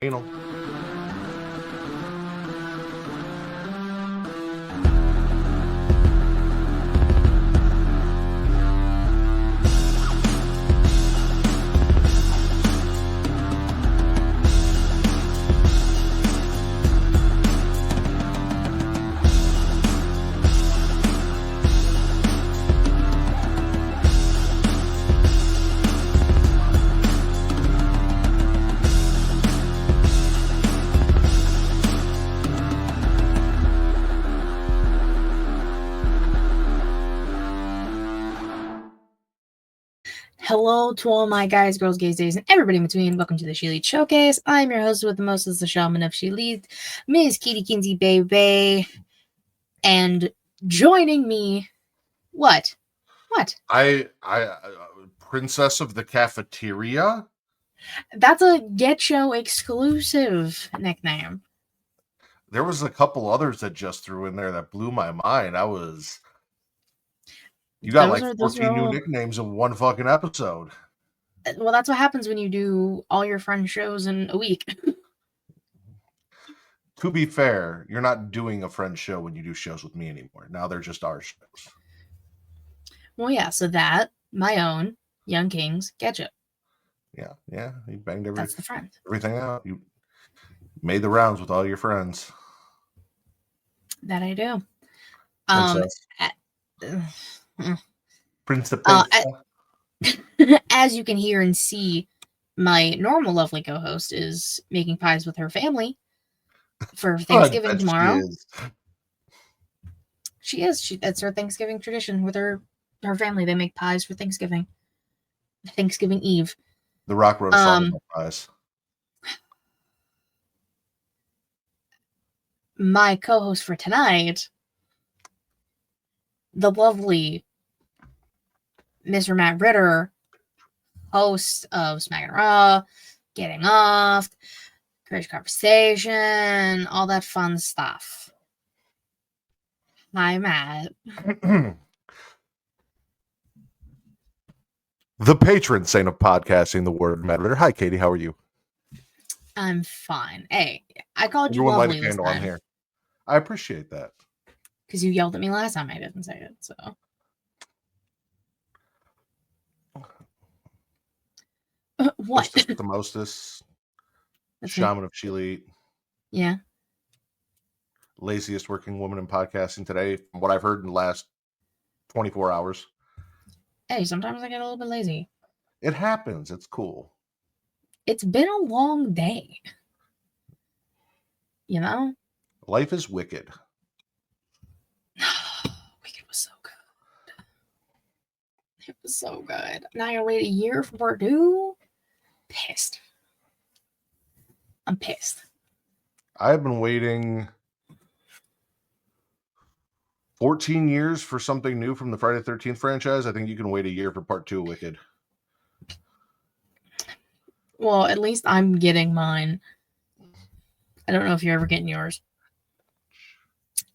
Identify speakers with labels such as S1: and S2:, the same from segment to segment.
S1: Anal.
S2: Hello to all my guys, girls, gays, days, and everybody in between. Welcome to the ShElite Showcase. I'm your host with the most, the shaman of ShElite, Ms. Kitty Kinsey Baby. And joining me, what?
S1: I Princess of the Cafeteria.
S2: That's a Get Show exclusive nickname.
S1: There was a couple others that just threw in there that blew my mind. You got
S2: Those
S1: like
S2: are
S1: 14 new
S2: all...
S1: nicknames in one fucking episode.
S2: Well, that's what happens when you do all your friends' shows in a week.
S1: To be fair, you're not doing a friend show when you do shows with me anymore. Now they're just our shows.
S2: Well, yeah, so that, my own, Young Kings, Ketchup.
S1: Yeah. You banged
S2: That's the friend.
S1: everything out. You made the rounds with all your friends.
S2: That I do.
S1: Princess.
S2: As you can hear and see, my normal lovely co-host is making pies with her family for Thanksgiving tomorrow. She is. That's her Thanksgiving tradition with her family. They make pies for Thanksgiving. Thanksgiving Eve.
S1: The Rock wrote a song about pies.
S2: My co-host for tonight, the lovely Mr. Matt Ritter, host of Smack and Raw, Getting Off, Creatia Conversation, all that fun stuff. Hi, Matt.
S1: The patron saint of podcasting, the word Matt Ritter. Hi, Katie. How are you?
S2: I'm fine. Hey, I called you lovely this time.
S1: On here. I appreciate that.
S2: Because you yelled at me last time I didn't say it, so. What?
S1: The mostest. Shaman of ShElite.
S2: Yeah.
S1: Laziest working woman in podcasting today, from what I've heard in the last 24 hours.
S2: Hey, sometimes I get a little bit lazy.
S1: It happens. It's cool.
S2: It's been a long day. You know?
S1: Life is wicked.
S2: Wicked was so good. It was so good. Now I gotta wait a year for part 2? Pissed. I'm pissed.
S1: I've been waiting 14 years for something new from the Friday the 13th franchise. I think you can wait a year for part 2 of Wicked.
S2: Well, at least I'm getting mine. I don't know if you're ever getting yours.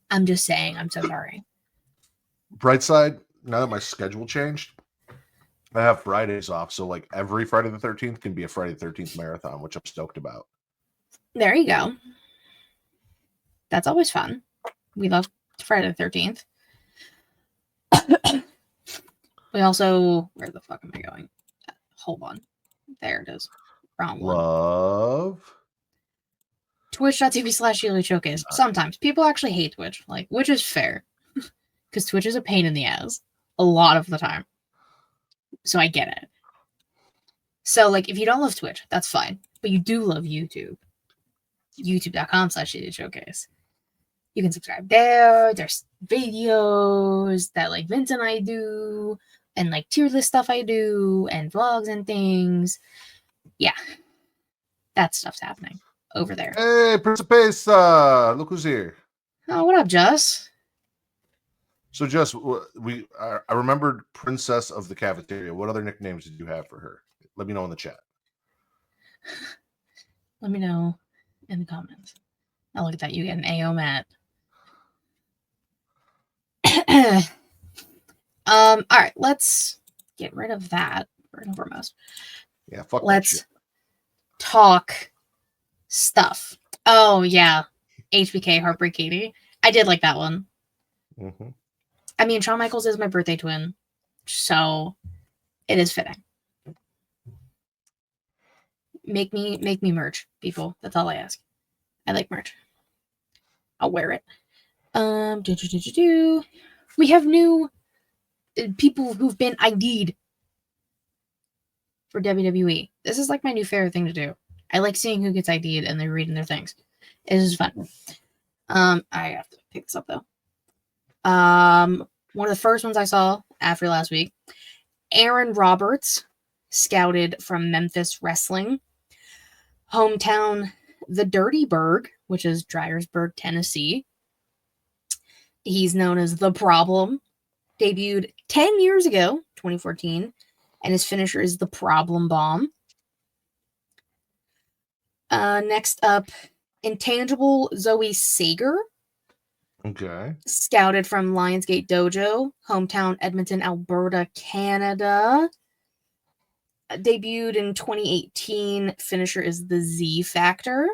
S2: I'm just saying, I'm so sorry.
S1: Bright side, now that my schedule changed, I have Fridays off. So like every Friday the 13th can be a Friday the 13th marathon, which I'm stoked about.
S2: There you go. That's always fun. We love Friday the 13th. We also... Where the fuck am I going? Hold on. There it is. Wrong one.
S1: Love.
S2: Twitch.tv/ShElite Showcase. Sometimes people actually hate Twitch, which is fair. Because Twitch is a pain in the ass. A lot of the time. So I get it. So, if you don't love Twitch, that's fine. But you do love YouTube. YouTube.com/ShElite Showcase. You can subscribe there. There's videos that Vince and I do, and tier list stuff I do, and vlogs and things. Yeah. That stuff's happening over there.
S1: Hey, Principessa! Look who's here.
S2: Oh, what up, Jess?
S1: So, Jess, I remembered Princess of the Cafeteria. What other nicknames did you have for her? Let me know in the chat.
S2: Let me know in the comments. Oh, look at that. You get an AO Matt. All right, let's get rid of that first and foremost.
S1: Yeah, fuck
S2: Let's
S1: that shit.
S2: talk stuff. Oh, yeah. HBK, Heartbreak Katie. I did like that one.
S1: Mm-hmm.
S2: I mean, Shawn Michaels is my birthday twin, so it is fitting. Make me merch, people. That's all I ask. I like merch. I'll wear it. We have new people who've been ID'd for WWE. This is like my new favorite thing to do. I like seeing who gets ID'd and they're reading their things. It is fun. I have to pick this up though. One of the first ones I saw after last week, Aaron Roberts, scouted from Memphis Wrestling. Hometown, the Dirty Burg, which is Dyersburg, Tennessee. He's known as The Problem. Debuted 10 years ago, 2014, and his finisher is the Problem Bomb. Next up, Intangible Zoe Sager.
S1: Okay.
S2: Scouted from Lionsgate Dojo, hometown Edmonton, Alberta, Canada. Debuted in 2018. Finisher is the Z Factor.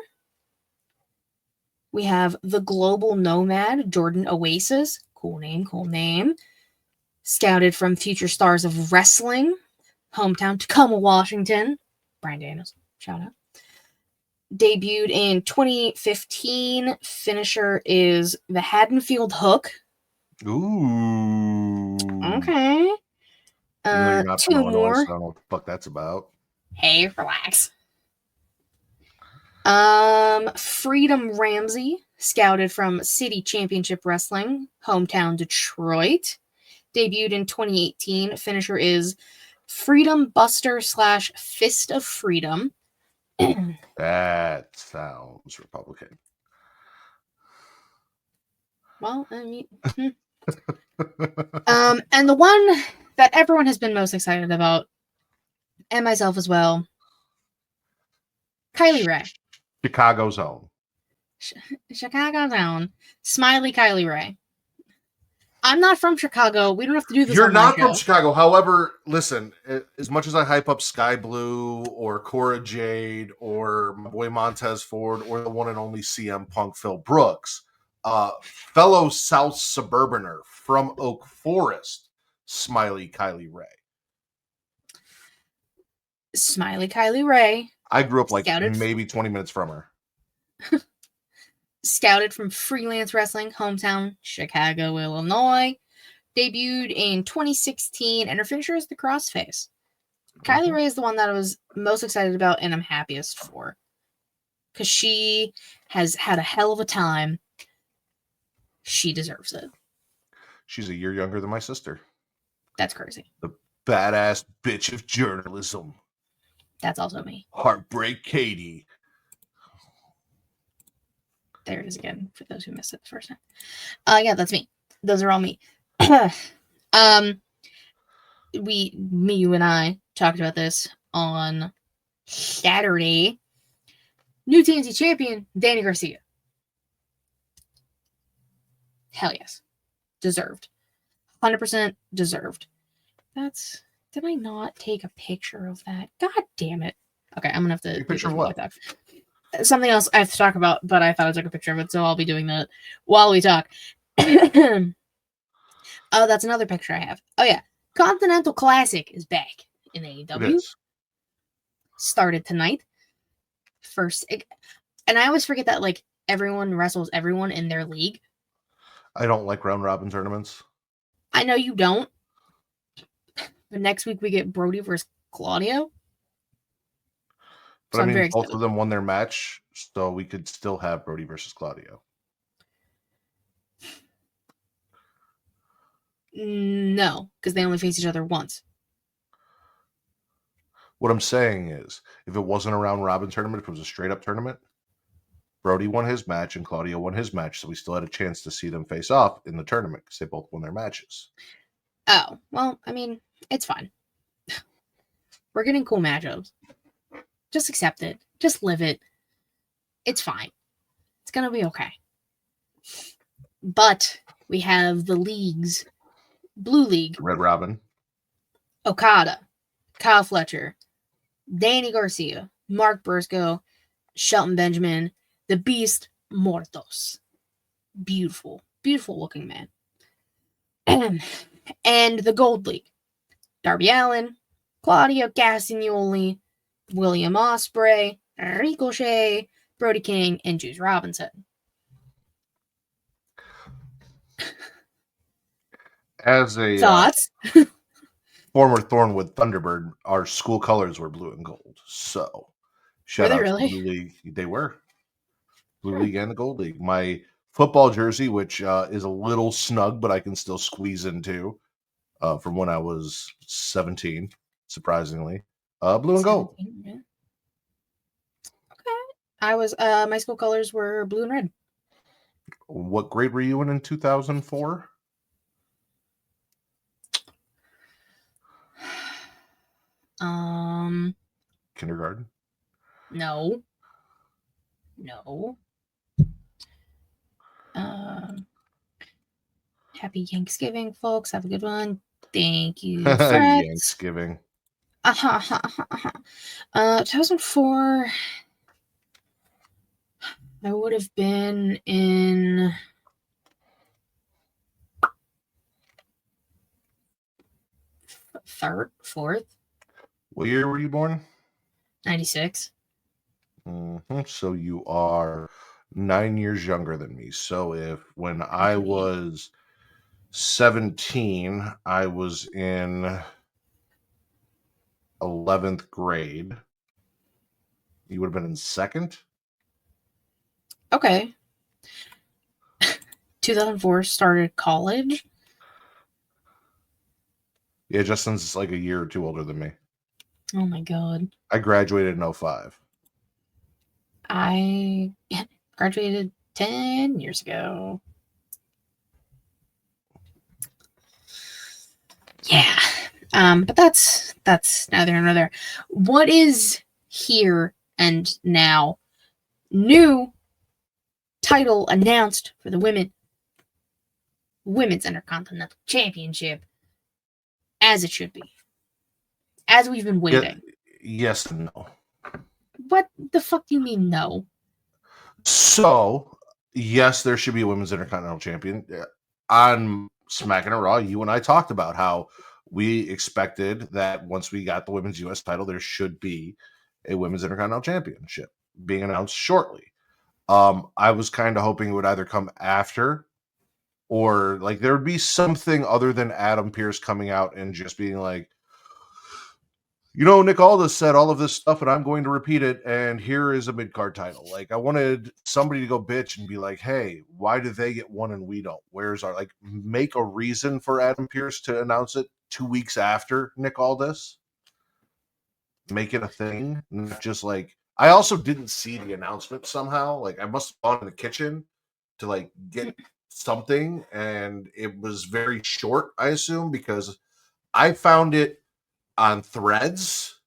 S2: We have the Global Nomad, Jordan Oasis. Cool name. Scouted from Future Stars of Wrestling, hometown Tacoma, Washington. Brian Daniels, shout out. Debuted in 2015. Finisher is the Haddonfield Hook.
S1: Ooh.
S2: Okay.
S1: You're not
S2: two
S1: from Illinois,
S2: more.
S1: so I don't know what the fuck that's about.
S2: Hey, relax. Freedom Ramsey, scouted from City Championship Wrestling, hometown Detroit. Debuted in 2018. Finisher is Freedom Buster / Fist of Freedom.
S1: That sounds Republican.
S2: Well, I mean, and the one that everyone has been most excited about, and myself as well, Kylie Rae.
S1: Chicago's own.
S2: Chicago's own. Smiley Kylie Rae. I'm not from Chicago. We don't have to do this.
S1: You're
S2: on my
S1: not from
S2: show.
S1: Chicago. However, listen, as much as I hype up Sky Blue or Cora Jade or my boy Montez Ford or the one and only CM Punk Phil Brooks, fellow South suburbaner from Oak Forest, Smiley Kylie Rae.
S2: Smiley Kylie Rae.
S1: I grew up like maybe 20 minutes from her.
S2: Scouted from Freelance Wrestling, hometown Chicago, Illinois. Debuted in 2016, and her finisher is the Crossface. Kylie Rae is the one that I was most excited about and I'm happiest for. Because she has had a hell of a time. She deserves it.
S1: She's a year younger than my sister.
S2: That's crazy.
S1: The badass bitch of journalism.
S2: That's also me.
S1: Heartbreak Katie.
S2: There it is again, for those who missed it the first time. Yeah, that's me. Those are all me. You and I talked about this on Saturday. New TNT champion, Danny Garcia. Hell yes. Deserved. 100% deserved. Did I not take a picture of that? God damn it. Okay, I'm going to have to...
S1: Take a picture of what?
S2: Something else I have to talk about, but I thought I took a picture of it, so I'll be doing that while we talk. Oh, that's another picture I have. Oh, yeah. Continental Classic is back in AEW. Started tonight. And I always forget that, like, everyone wrestles everyone in their league.
S1: I don't like round robin tournaments.
S2: I know you don't. But next week we get Brody versus Claudio.
S1: But so I mean, both of them won their match, so we could still have Brody versus Claudio.
S2: No, because they only face each other once.
S1: What I'm saying is, if it wasn't a round robin tournament, if it was a straight up tournament, Brody won his match and Claudio won his match, so we still had a chance to see them face off in the tournament because they both won their matches.
S2: Oh, well, I mean, it's fine. We're getting cool matchups. Just accept it. Just live it. It's fine. It's going to be okay. But we have the leagues. Blue League.
S1: Red Robin.
S2: Okada. Kyle Fletcher. Danny Garcia. Mark Briscoe. Shelton Benjamin, the Beast Mortos. Beautiful, beautiful looking man. And the Gold League. Darby Allin, Claudio Castagnoli, William Ospreay, Ricochet, Brody King, and Juice Robinson.
S1: As a
S2: Thoughts?
S1: former Thornwood Thunderbird, our school colors were blue and gold. So shout
S2: Were they
S1: out to
S2: really?
S1: Blue League. They were Blue League and the Gold League. My football jersey, which is a little snug, but I can still squeeze into, from when I was 17, surprisingly, blue and gold.
S2: 17, yeah. Okay. I was my school colors were blue and red.
S1: What grade were you in 2004? Kindergarten.
S2: No. Happy Thanksgiving, folks. Have a good one. Thank you, Fred.
S1: Thanksgiving.
S2: 2004. I would have been in fourth.
S1: What year were you born?
S2: 96.
S1: So you are 9 years younger than me. So when I was 17, I was in 11th grade. You would have been in second?
S2: Okay. 2004 started college.
S1: Yeah, Justin's like a year or two older than me.
S2: Oh my god.
S1: I graduated in 05.
S2: I graduated 10 years ago. Yeah. But that's neither here nor there. What is here and now? New title announced for the Women's Intercontinental Championship, as it should be. As we've been waiting.
S1: Yes and no.
S2: What the fuck do you mean no?
S1: So, yes, there should be a Women's Intercontinental Champion. On Smackin' and Raw, you and I talked about how we expected that once we got the Women's U.S. title, there should be a Women's Intercontinental Championship being announced shortly. I was kind of hoping it would either come after, or like there would be something other than Adam Pearce coming out and just being like, Nick Aldis said all of this stuff and I'm going to repeat it, and here is a mid-card title. Like, I wanted somebody to go bitch and be like, hey, why do they get one and we don't? Where's our, like, make a reason for Adam Pearce to announce it 2 weeks after Nick Aldis? Make it a thing, not just like, I also didn't see the announcement somehow. Like, I must have gone in the kitchen to like get something, and it was very short, I assume, because I found it on Threads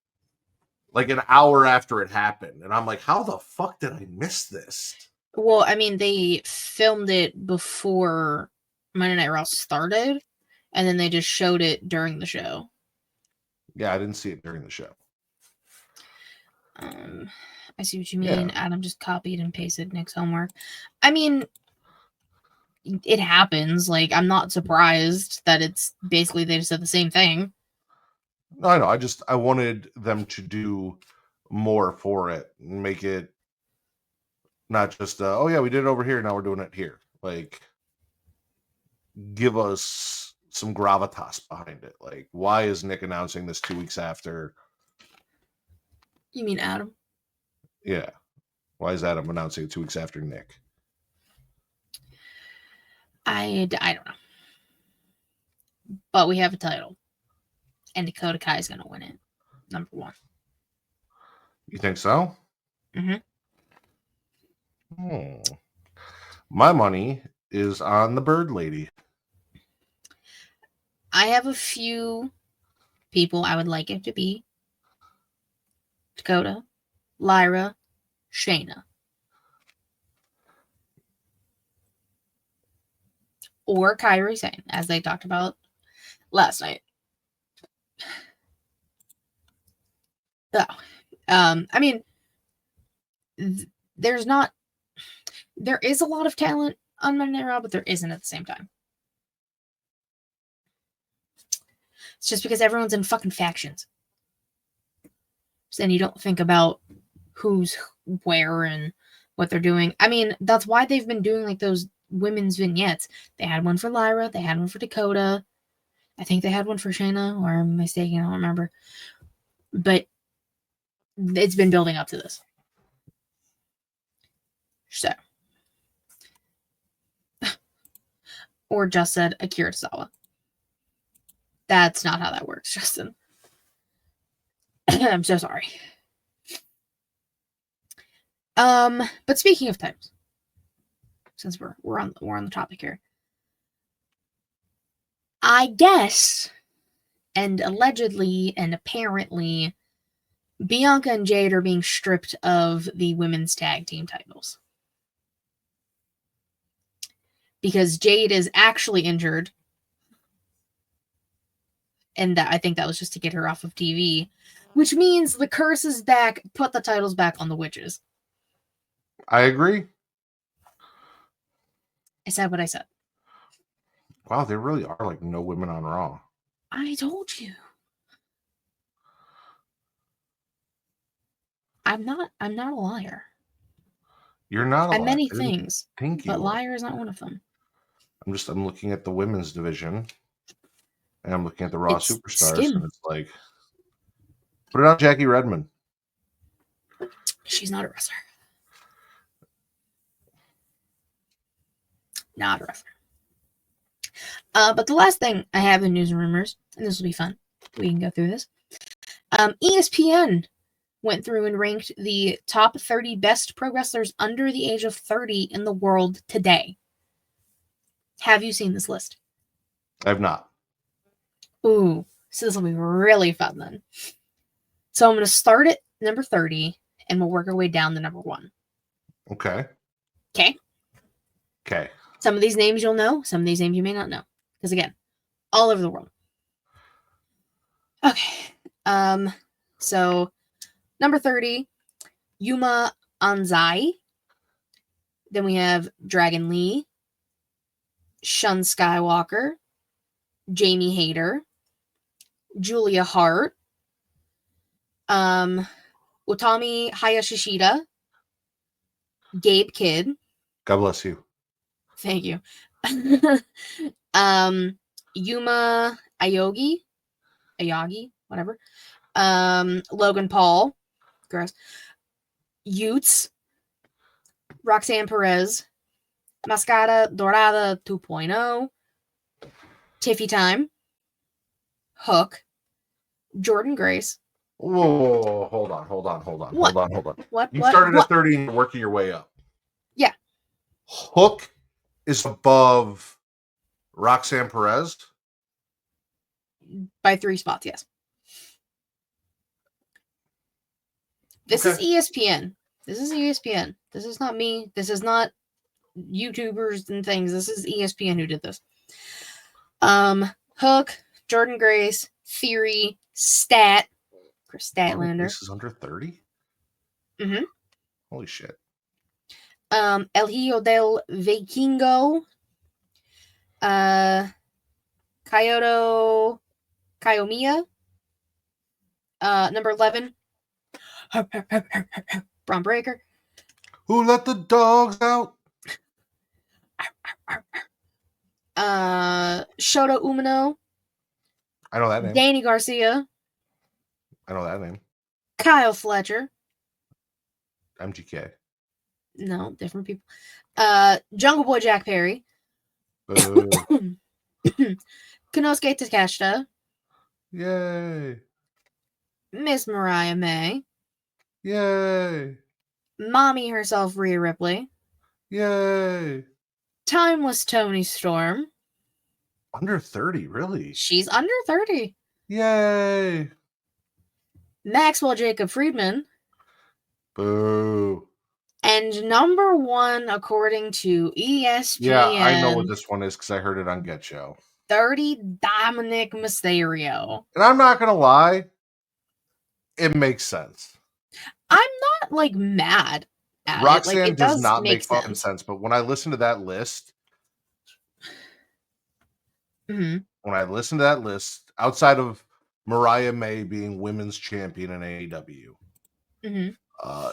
S1: like an hour after it happened, and I'm like, how the fuck did I miss this?
S2: Well, I mean, they filmed it before Monday Night Raw started, and then they just showed it during the show.
S1: Yeah, I didn't see it during the show.
S2: I see what you mean. Yeah. Adam just copied and pasted Nick's homework. I mean, it happens. Like, I'm not surprised that it's basically they just said the same thing.
S1: No, I know. I wanted them to do more for it and make it not just, oh yeah, we did it over here, now we're doing it here. Like, give us some gravitas behind it. Like, why is Nick announcing this 2 weeks after?
S2: You mean Adam?
S1: Yeah. Why is Adam announcing it 2 weeks after Nick?
S2: I don't know. But we have a title. And Dakota Kai is going to win it. Number 1.
S1: You think so?
S2: Mm-hmm.
S1: My money is on the Bird Lady.
S2: I have a few people I would like it to be. Dakota, Lyra, Shayna. Or Kairi Sane, as they talked about last night. Oh, I mean, there's not. There is a lot of talent on Monday Night Raw, but there isn't at the same time. It's just because everyone's in fucking factions. So then you don't think about who's where and what they're doing. I mean, that's why they've been doing like those women's vignettes. They had one for Lyra. They had one for Dakota. I think they had one for Shayna, or I'm mistaken. I don't remember. But it's been building up to this. So. Or just said Akira Tozawa. That's not how that works, Justin. I'm so sorry. But speaking of times, since we're on the topic here, I guess, and allegedly and apparently, Bianca and Jade are being stripped of the women's tag team titles. Because Jade is actually injured. And I think that was just to get her off of TV. Which means the curse is back. Put the titles back on the witches.
S1: I agree.
S2: I said what I said.
S1: Wow, there really are like no women on Raw.
S2: I told you. I'm not a liar.
S1: You're not a liar.
S2: I'm many things.
S1: Thank you.
S2: But liar is not one of them.
S1: I'm looking at the women's division. And I'm looking at the Raw Superstars. And it's like, put it on Jackie Redmond.
S2: She's not a wrestler. Not a wrestler. But the last thing I have in news and rumors, and this will be fun. We can go through this. ESPN went through and ranked the top 30 best pro wrestlers under the age of 30 in the world today. Have you seen this list?
S1: I have not.
S2: Ooh, so this will be really fun then. So I'm going to start at number 30, and we'll work our way down to number 1.
S1: Okay.
S2: Okay?
S1: Okay.
S2: Some of these names you'll know, some of these names you may not know. Because again, all over the world. Okay. So number 30, Yuma Anzai. Then we have Dragon Lee, Shun Skywalker, Jamie Hayter, Julia Hart, Utami Hayashishita, Gabe Kidd.
S1: God bless you.
S2: Thank you. Yuma Ayagi, whatever. Logan Paul, gross. Utes, Roxanne Perez, Mascara Dorada 2.0, Tiffy Time, Hook, Jordan Grace.
S1: Whoa, hold on.
S2: What?
S1: You started at 30 and you're working your way up.
S2: Yeah.
S1: Hook is above Roxanne Perez?
S2: By 3 spots, yes. This is ESPN. This is not me. This is not YouTubers and things. This is ESPN who did this. Hook, Jordan Grace, Theory, Stat, Chris Statlander.
S1: This is under 30?
S2: Mm-hmm.
S1: Holy shit.
S2: El Hijo del Vikingo, Kiyomiya, number 11, Braun Breaker.
S1: Who let the dogs out?
S2: Shota Umino.
S1: I know that name.
S2: Danny Garcia.
S1: I know that name.
S2: Kyle Fletcher.
S1: MGK.
S2: No, different people. Jungle Boy Jack Perry. Konosuke Takeshita.
S1: Yay.
S2: Miss Mariah May.
S1: Yay.
S2: Mommy herself, Rhea Ripley.
S1: Yay.
S2: Timeless Tony Storm.
S1: Under 30, really?
S2: She's under 30.
S1: Yay.
S2: Maxwell Jacob Friedman.
S1: Boo.
S2: And number 1, according to ESPN.
S1: Yeah, I know what this one is because I heard it on Get Show.
S2: 30, Dominic Mysterio.
S1: And I'm not going to lie, it makes sense.
S2: I'm not, mad at it. Like,
S1: Roxanne
S2: it
S1: does
S2: does
S1: not
S2: make
S1: make fucking
S2: sense.
S1: sense, but when I listen to that list,
S2: Hmm.
S1: outside of Mariah May being women's champion in AEW,
S2: Hmm.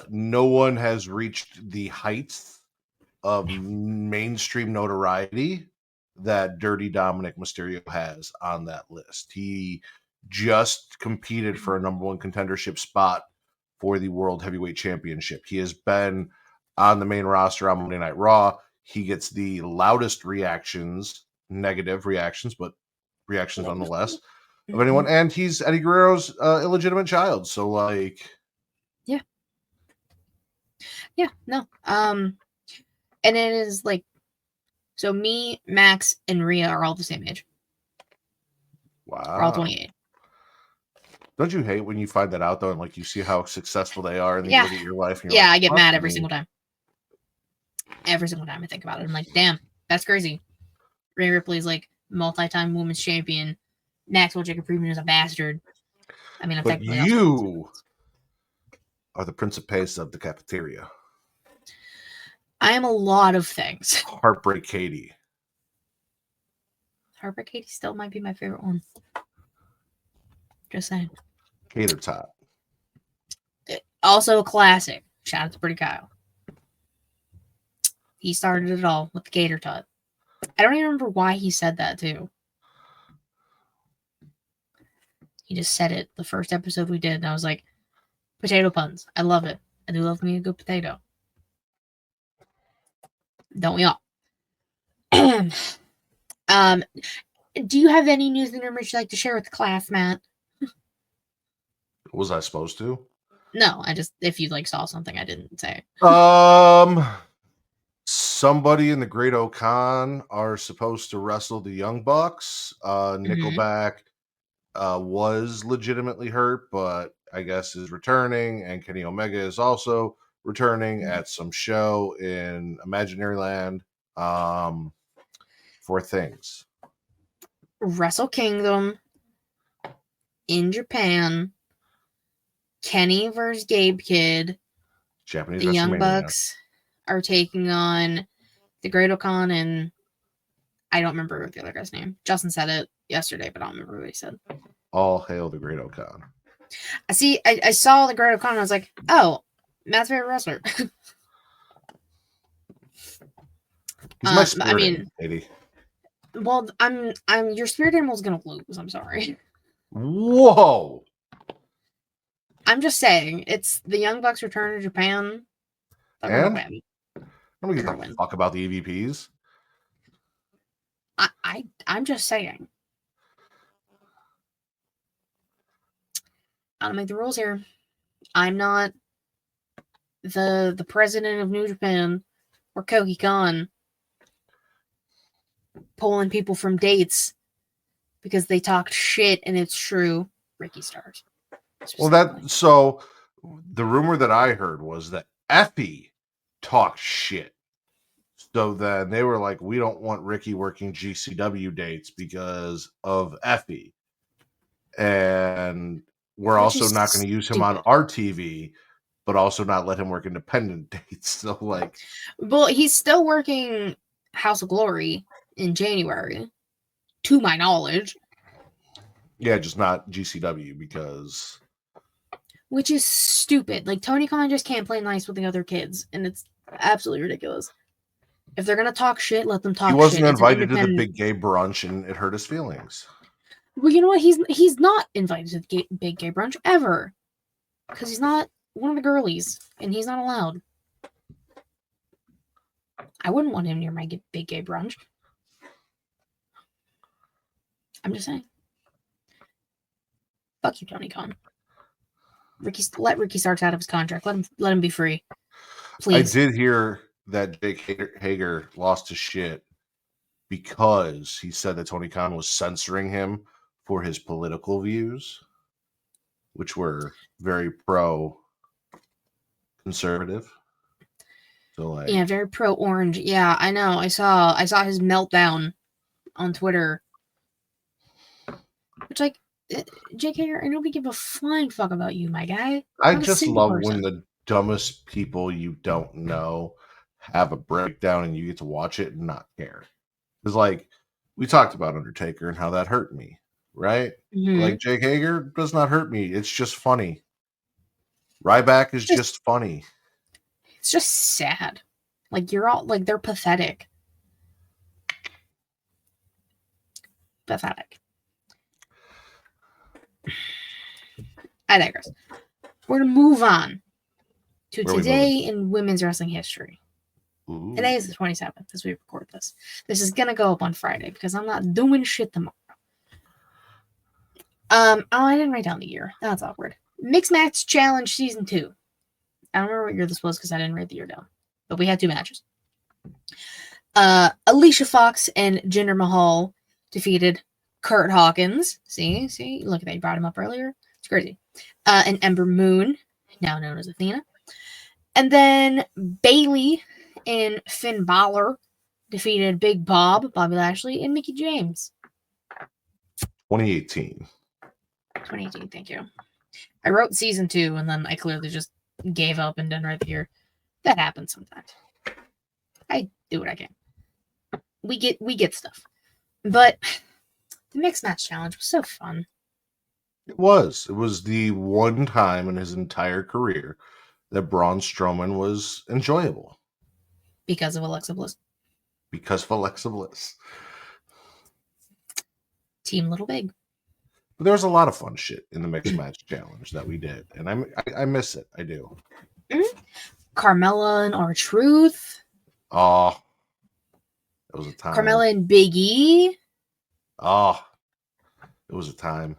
S1: no one has reached the heights of mainstream notoriety that Dirty Dominic Mysterio has on that list. He just competed for a number one contendership spot for the World Heavyweight Championship. He has been on the main roster on Monday Night Raw. He gets the loudest reactions, negative reactions, but reactions nonetheless, of anyone. And he's Eddie Guerrero's illegitimate child. So, like,
S2: yeah, no. And it is like, so me, Max, and Rhea are all the same age. We're all
S1: wow.
S2: 28.
S1: Don't you hate when you find that out though, and like you see how successful they are, and then
S2: Yeah.
S1: you look at your life and you're
S2: Yeah,
S1: like,
S2: I get
S1: "Fuck
S2: mad every
S1: me."
S2: single time. Every single time I think about it. I'm like, damn, that's crazy. Rhea Ripley's like multi-time women's champion. Maxwell Jacob Friedman is a bastard. I mean, I'm
S1: But
S2: technically also
S1: you are the Principes of the cafeteria.
S2: I am a lot of things.
S1: Heartbreak Katie.
S2: Heartbreak Katie still might be my favorite one. Just saying.
S1: Cater Tot.
S2: Also a classic. Shout out to Pretty Kyle. He started it all with the Gator Tot. I don't even remember why he said that too. He just said it the first episode we did, and I was like, potato puns. I love it. I do love me a good potato. Don't we all? Do you have any news and rumors you'd like to share with the class, Matt?
S1: Was I supposed to?
S2: No, I just, if you like saw something I didn't say.
S1: Somebody in the Great Okan are supposed to wrestle the Young Bucks. Nickelback was legitimately hurt, but I guess is returning, and Kenny Omega is also returning at some show in Imaginary Land for things.
S2: Wrestle Kingdom in Japan. Kenny versus Gabe Kidd.
S1: Japanese
S2: The Young
S1: WrestleMania.
S2: Bucks are taking on the Great Okan, and I don't remember the other guy's name. Justin said it yesterday, but I don't remember what he said.
S1: All hail the Great Okan.
S2: I saw the Great Okan, and I was like, oh, Matt's favorite wrestler.
S1: He's my spirit
S2: I mean,
S1: lady.
S2: well, I'm your spirit animal's gonna lose. I'm sorry.
S1: Whoa.
S2: I'm just saying, it's the Young Bucks return to Japan. They're gonna win.
S1: I'm gonna give a fuck about the EVPs.
S2: I'm just saying. I don't make the rules here. I'm not the president of New Japan or Koki Khan pulling people from dates because they talked shit and it's true. Ricky Starks.
S1: Well, the rumor that I heard was that Effie talked shit. So then they were like, we don't want Ricky working GCW dates because of Effie. And we're also not going to use him on our TV, but also not let him work independent dates. So, like,
S2: well, he's still working House of Glory in January, to my knowledge.
S1: Yeah, just not GCW because,
S2: which is stupid. Like, Tony Khan just can't play nice with the other kids, and it's absolutely ridiculous. If they're gonna talk shit, let them talk shit.
S1: He wasn't invited to the big gay brunch, and it hurt his feelings.
S2: Well, you know what? He's not invited to the big gay brunch ever, because he's not one of the girlies, and he's not allowed. I wouldn't want him near my big gay brunch. I'm just saying. Fuck you, Tony Khan. Let Ricky Starks out of his contract. Let him be free. Please.
S1: I did hear that Jake Hager lost his shit because he said that Tony Khan was censoring him for his political views, which were very pro-conservative. So, like,
S2: yeah, very pro-orange. Yeah, I know. I saw his meltdown on Twitter. Which, like, Jake Hager, I nobody give a flying fuck about you, my guy.
S1: I just love when the dumbest people you don't know have a breakdown and you get to watch it and not care. Because, like, we talked about Undertaker and how that hurt me, right?
S2: Mm-hmm.
S1: Like, Jake Hager does not hurt me. It's just funny. Ryback is just funny.
S2: It's just sad. Like, you're all like, they're pathetic. Pathetic. I digress. We're gonna move on to today in women's wrestling history.
S1: Ooh.
S2: Today is the 27th as we record this. This is gonna go up on Friday because I'm not doing shit tomorrow. Oh, I didn't write down the year. That's awkward. Mixed Match Challenge Season 2. I don't remember what year this was because I didn't write the year down. But we had 2 matches. Alicia Fox and Jinder Mahal defeated Kurt Hawkins. See? Look at that. You brought him up earlier. It's crazy. And Ember Moon, now known as Athena. And then Bayley and Finn Balor defeated Big Bob, Bobby Lashley, and Mickie James.
S1: 2018.
S2: 2018, thank you. I wrote Season 2, and then I clearly just gave up and didn't write the year. That happens sometimes. I do what I can. We get stuff. But the Mixed Match Challenge was so fun.
S1: It was. It was the one time in his entire career that Braun Strowman was enjoyable.
S2: Because of Alexa Bliss. Team Little Big.
S1: But there was a lot of fun shit in the Mixed Match Challenge that we did. And I miss it. I do.
S2: Mm-hmm. Carmella and R-Truth.
S1: Oh. It was a time.
S2: Carmella and Big E.
S1: Oh. It was a time.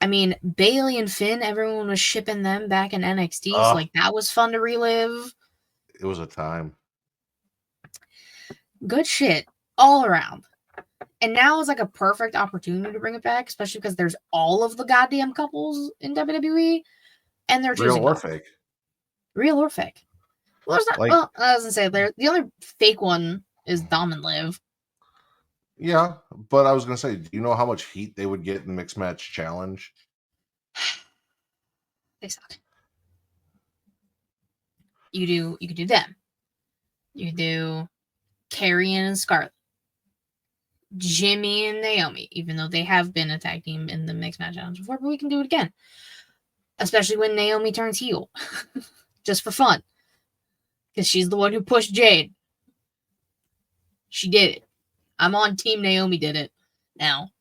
S2: I mean, Bayley and Finn, everyone was shipping them back in NXT. So, like, that was fun to relive.
S1: It was a time.
S2: Good shit all around. And now is like a perfect opportunity to bring it back, especially because there's all of the goddamn couples in WWE, and they're choosing
S1: real or fake.
S2: Real or fake. Well, there's not. Like, well, I was gonna say the only fake one is Dom and Liv.
S1: Yeah, but I was gonna say, do you know how much heat they would get in the Mixed Match Challenge?
S2: They suck. You could do them. You could do Karrion and Scarlett. Jimmy and Naomi, even though they have been a tag team in the Mixed Match Challenge before, but we can do it again. Especially when Naomi turns heel. Just for fun. Because she's the one who pushed Jade. She did it. I'm on Team Naomi did it now.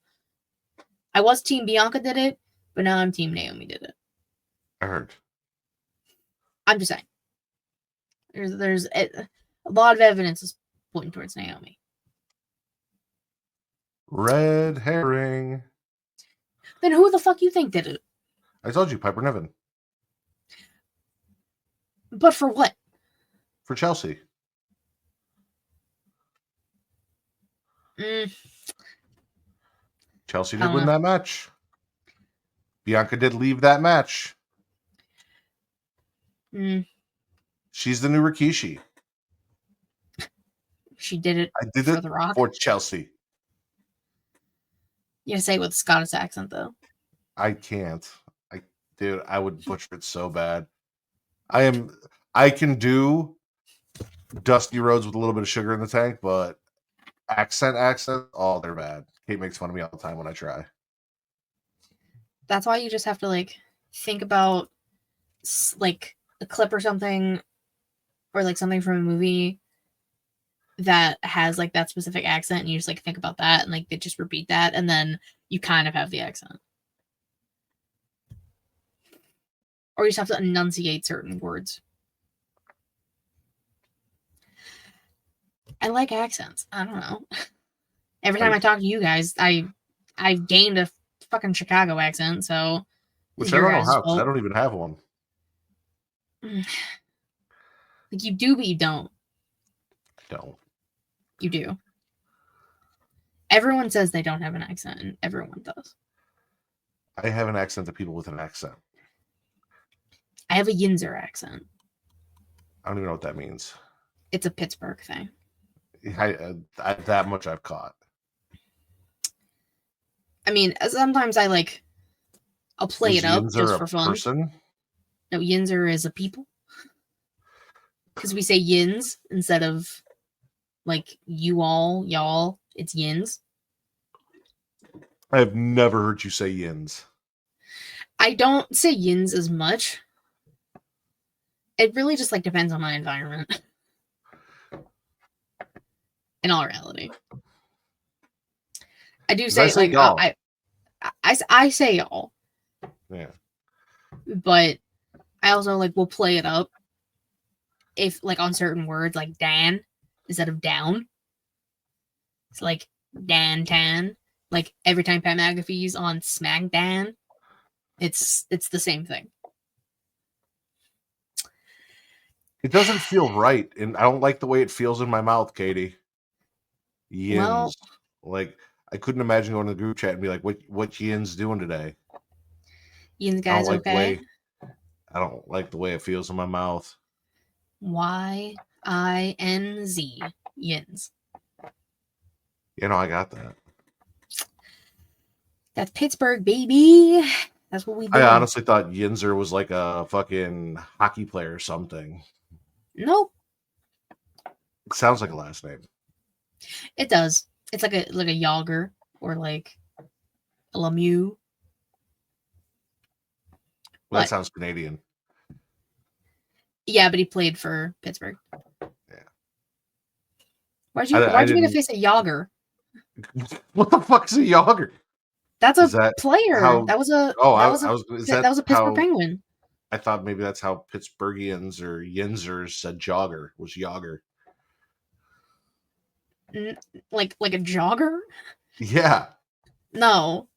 S2: I was Team Bianca did it, but now I'm Team Naomi did it.
S1: I heard.
S2: I'm just saying. There's a lot of evidence is pointing towards Naomi.
S1: Red herring.
S2: Then who the fuck you think did it?
S1: I told you, Piper Niven.
S2: But for what?
S1: For Chelsea. Chelsea did win that match. Bianca did leave that match. She's the new Rikishi.
S2: She did it.
S1: I did
S2: for
S1: it
S2: The Rock.
S1: For Chelsea.
S2: You gotta say it with a Scottish accent, though.
S1: I can't. Dude, I would butcher it so bad. I can do Dusty Rhodes with a little bit of sugar in the tank, but accent, oh, they're bad. Kate makes fun of me all the time when I try.
S2: That's why you just have to, like, think about, like, a clip or something, or, like, something from a movie that has, like, that specific accent, and you just, like, think about that, and, like, they just repeat that, and then you kind of have the accent. Or you just have to enunciate certain words. I like accents. I don't know. Every time I talk to you guys, I've gained a fucking Chicago accent, so...
S1: Which I don't know how, because I don't even have one.
S2: Like, you do, but you don't.
S1: Don't.
S2: You do. Everyone says they don't have an accent, and everyone does.
S1: I have an accent to people with an accent.
S2: I have a Yinzer accent.
S1: I don't even know what that means.
S2: It's a Pittsburgh thing.
S1: That much I've caught.
S2: I mean, sometimes I'll play it up just for fun.
S1: Person?
S2: No, Yinzer is a people. Because we say yins instead of like you all, y'all. It's yins.
S1: I have never heard you say yins.
S2: I don't say yins as much. It really just like depends on my environment. In all reality, I do say like
S1: y'all.
S2: I say y'all.
S1: Yeah.
S2: But I also like will play it up if like on certain words like Dan instead of down. It's like Dan Tan. Like every time Pat McAfee's on SmackDown, it's the same thing.
S1: It doesn't feel right, and I don't like the way it feels in my mouth, Katie. Yins.
S2: Well,
S1: Like, I couldn't imagine going to the group chat and be like, what Yins doing today?
S2: Yin's
S1: I don't
S2: guys
S1: like the
S2: okay?
S1: way it feels in my mouth.
S2: YINZ. Yins.
S1: You know, I got that.
S2: That's Pittsburgh, baby. That's what we do.
S1: I honestly thought Yinzer was like a fucking hockey player or something.
S2: Nope.
S1: It sounds like a last name.
S2: It does. It's like a Yager or like a Lemieux.
S1: Well, that sounds Canadian.
S2: Yeah, but he played for Pittsburgh.
S1: Yeah.
S2: Why'd you make a face at Yager?
S1: What the fuck's a Yager?
S2: That's a player. That was a Pittsburgh Penguin.
S1: I thought maybe that's how Pittsburghians or Yinzers said jogger was Yager.
S2: Like a jogger?
S1: Yeah.
S2: No,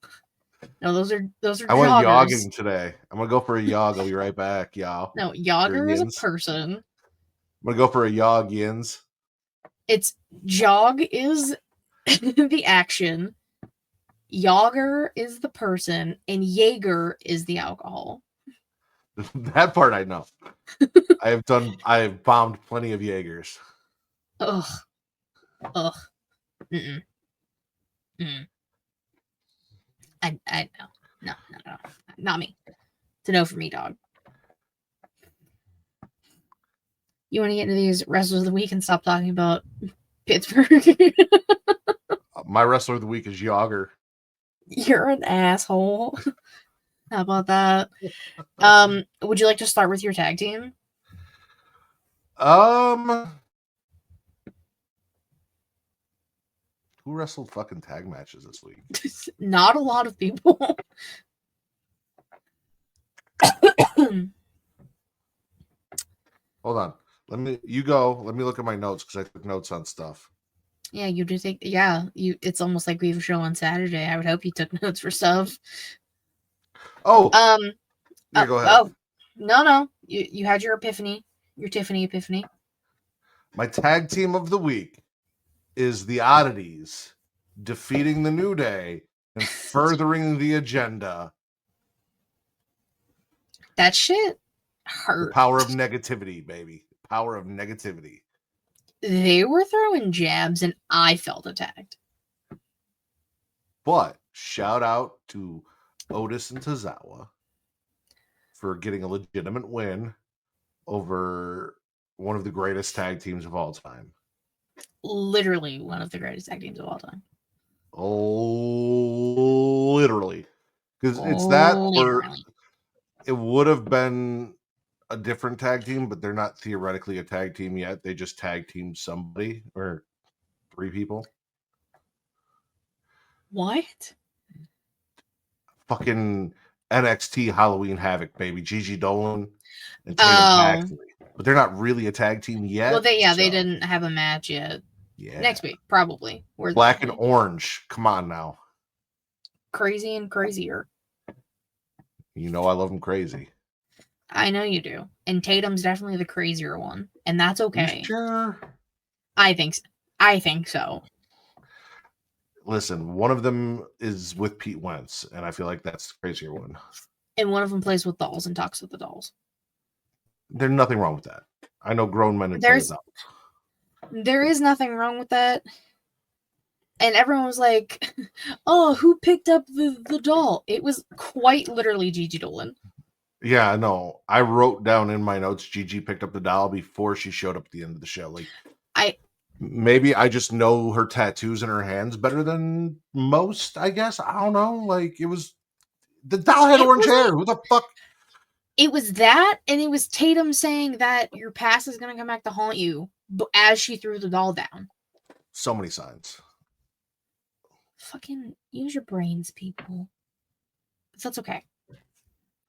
S2: those are
S1: I went
S2: joggers.
S1: yogging today. I'm gonna go for a yog. I'll be right back, y'all.
S2: No, Yager is a person.
S1: I'm gonna go for a yog, Yins.
S2: It's jog is the action, Yager is the person, and Jaeger is the alcohol.
S1: That part I know. I have bombed plenty of Jaegers.
S2: Ugh. Mm-mm. Mm. I no, not me. It's a no for me, dog. You want to get into these wrestlers of the week and stop talking about Pittsburgh?
S1: My wrestler of the week is Yager.
S2: You're an asshole. How about that? Would you like to start with your tag team?
S1: Who wrestled fucking tag matches this week?
S2: Not a lot of people.
S1: Hold on. You go. Let me look at my notes because I took notes on stuff.
S2: Yeah, you do think. Yeah, it's almost like we have a show on Saturday. I would hope you took notes for stuff.
S1: Oh. Yeah, go ahead.
S2: Oh, no. You had your epiphany. Your Tiffany epiphany.
S1: My tag team of the week is the Oddities defeating the New Day and furthering the agenda.
S2: That shit hurt.
S1: The power of negativity, baby. Power of negativity.
S2: They were throwing jabs and I felt attacked.
S1: But shout out to Otis and Tozawa for getting a legitimate win over one of the greatest tag teams of all time.
S2: Literally one of the greatest tag teams of all time.
S1: Oh, literally. Because it's that, or it would have been a different tag team, but they're not theoretically a tag team yet. They just tag team somebody or 3 people.
S2: What?
S1: Fucking NXT Halloween Havoc, baby. Gigi Dolan and Tatum Paxley. But they're not really a tag team yet.
S2: Well, they didn't have a match yet.
S1: Yeah.
S2: Next week, probably.
S1: Black and Orange. Come on now.
S2: Crazy and crazier.
S1: You know I love them crazy.
S2: I know you do. And Tatum's definitely the crazier one. And that's okay.
S1: You sure?
S2: I think so.
S1: Listen, one of them is with Pete Wentz, and I feel like that's the crazier one.
S2: And one of them plays with dolls and talks with the dolls.
S1: There's nothing wrong with that. I know grown men that play with dolls.
S2: There is nothing wrong with that. And everyone was like, oh, who picked up the doll? It was quite literally Gigi Dolan.
S1: Yeah, no. I wrote down in my notes Gigi picked up the doll before she showed up at the end of the show. Like
S2: I
S1: maybe I just know her tattoos in her hands better than most, I guess. I don't know. Like it was the doll had
S2: it
S1: orange hair.
S2: wasn't
S1: Who the fuck?
S2: it was that, and it was Tatum saying that your past is gonna come back to haunt you as she threw the doll down.
S1: So many signs.
S2: Fucking use your brains, people. But that's okay.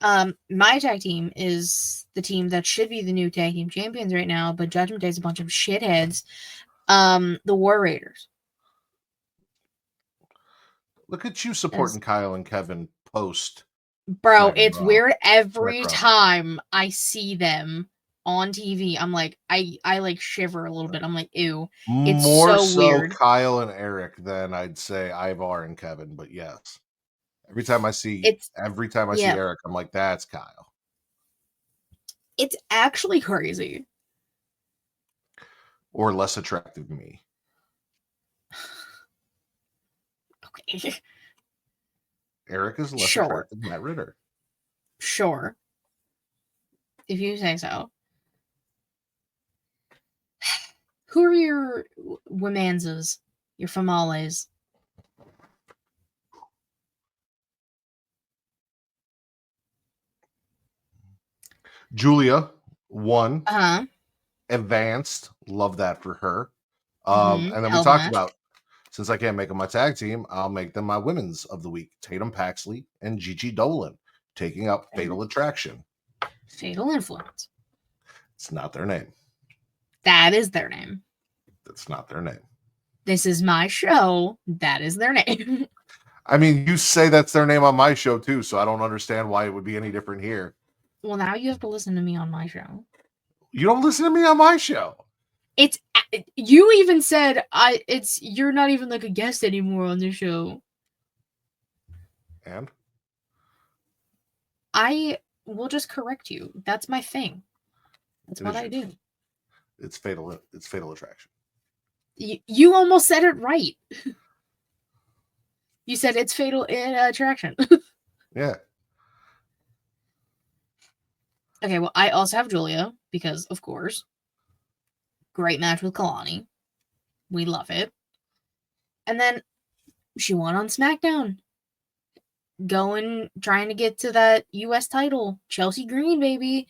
S2: My tag team is the team that should be the new tag team champions right now, but Judgment Day is a bunch of shitheads. The War Raiders.
S1: Look at you supporting
S2: As,
S1: Kyle and Kevin post
S2: bro,
S1: SmackDown
S2: it's
S1: Raw.
S2: weird every
S1: SmackDown.
S2: time I see them on TV. I'm like, I like shiver a little bit. I'm like, ew. It's
S1: More
S2: so
S1: so
S2: weird.
S1: Kyle and Eric than I'd say Ivar and Kevin, but yes. Every time I see
S2: Yeah,
S1: Eric, I'm like, that's Kyle.
S2: it's actually crazy.
S1: Or less attractive me.
S2: Okay.
S1: Eric is less
S2: Sure.
S1: attractive than Matt Ritter.
S2: Sure. If you say so. Who are your womanzas? Your famales?
S1: Julia won.
S2: Uh-huh.
S1: Advanced. Love that for her. And then we
S2: Hell of a
S1: talked
S2: match.
S1: about, since I can't make them my tag team, I'll make them my women's of the week. Tatum Paxley and Gigi Dolan taking up Fatal Attraction.
S2: Fatal Influence.
S1: It's not their name.
S2: That is their name.
S1: That's not their name.
S2: This is my show. That is their name.
S1: I mean, you say that's their name on my show too, so I don't understand why it would be any different here.
S2: Well, now you have to listen to me on my show.
S1: You don't listen to me on my show.
S2: It's you even said you're not even like a guest anymore on the show.
S1: And
S2: I will just correct you. That's my thing. That's what I do.
S1: It's fatal attraction.
S2: You almost said it right. You said it's fatal attraction.
S1: Yeah.
S2: Okay, well, I also have Julia because, of course, great match with Kalani. We love it. And then she won on SmackDown. Trying to get to that U.S. title. Chelsea Green, baby.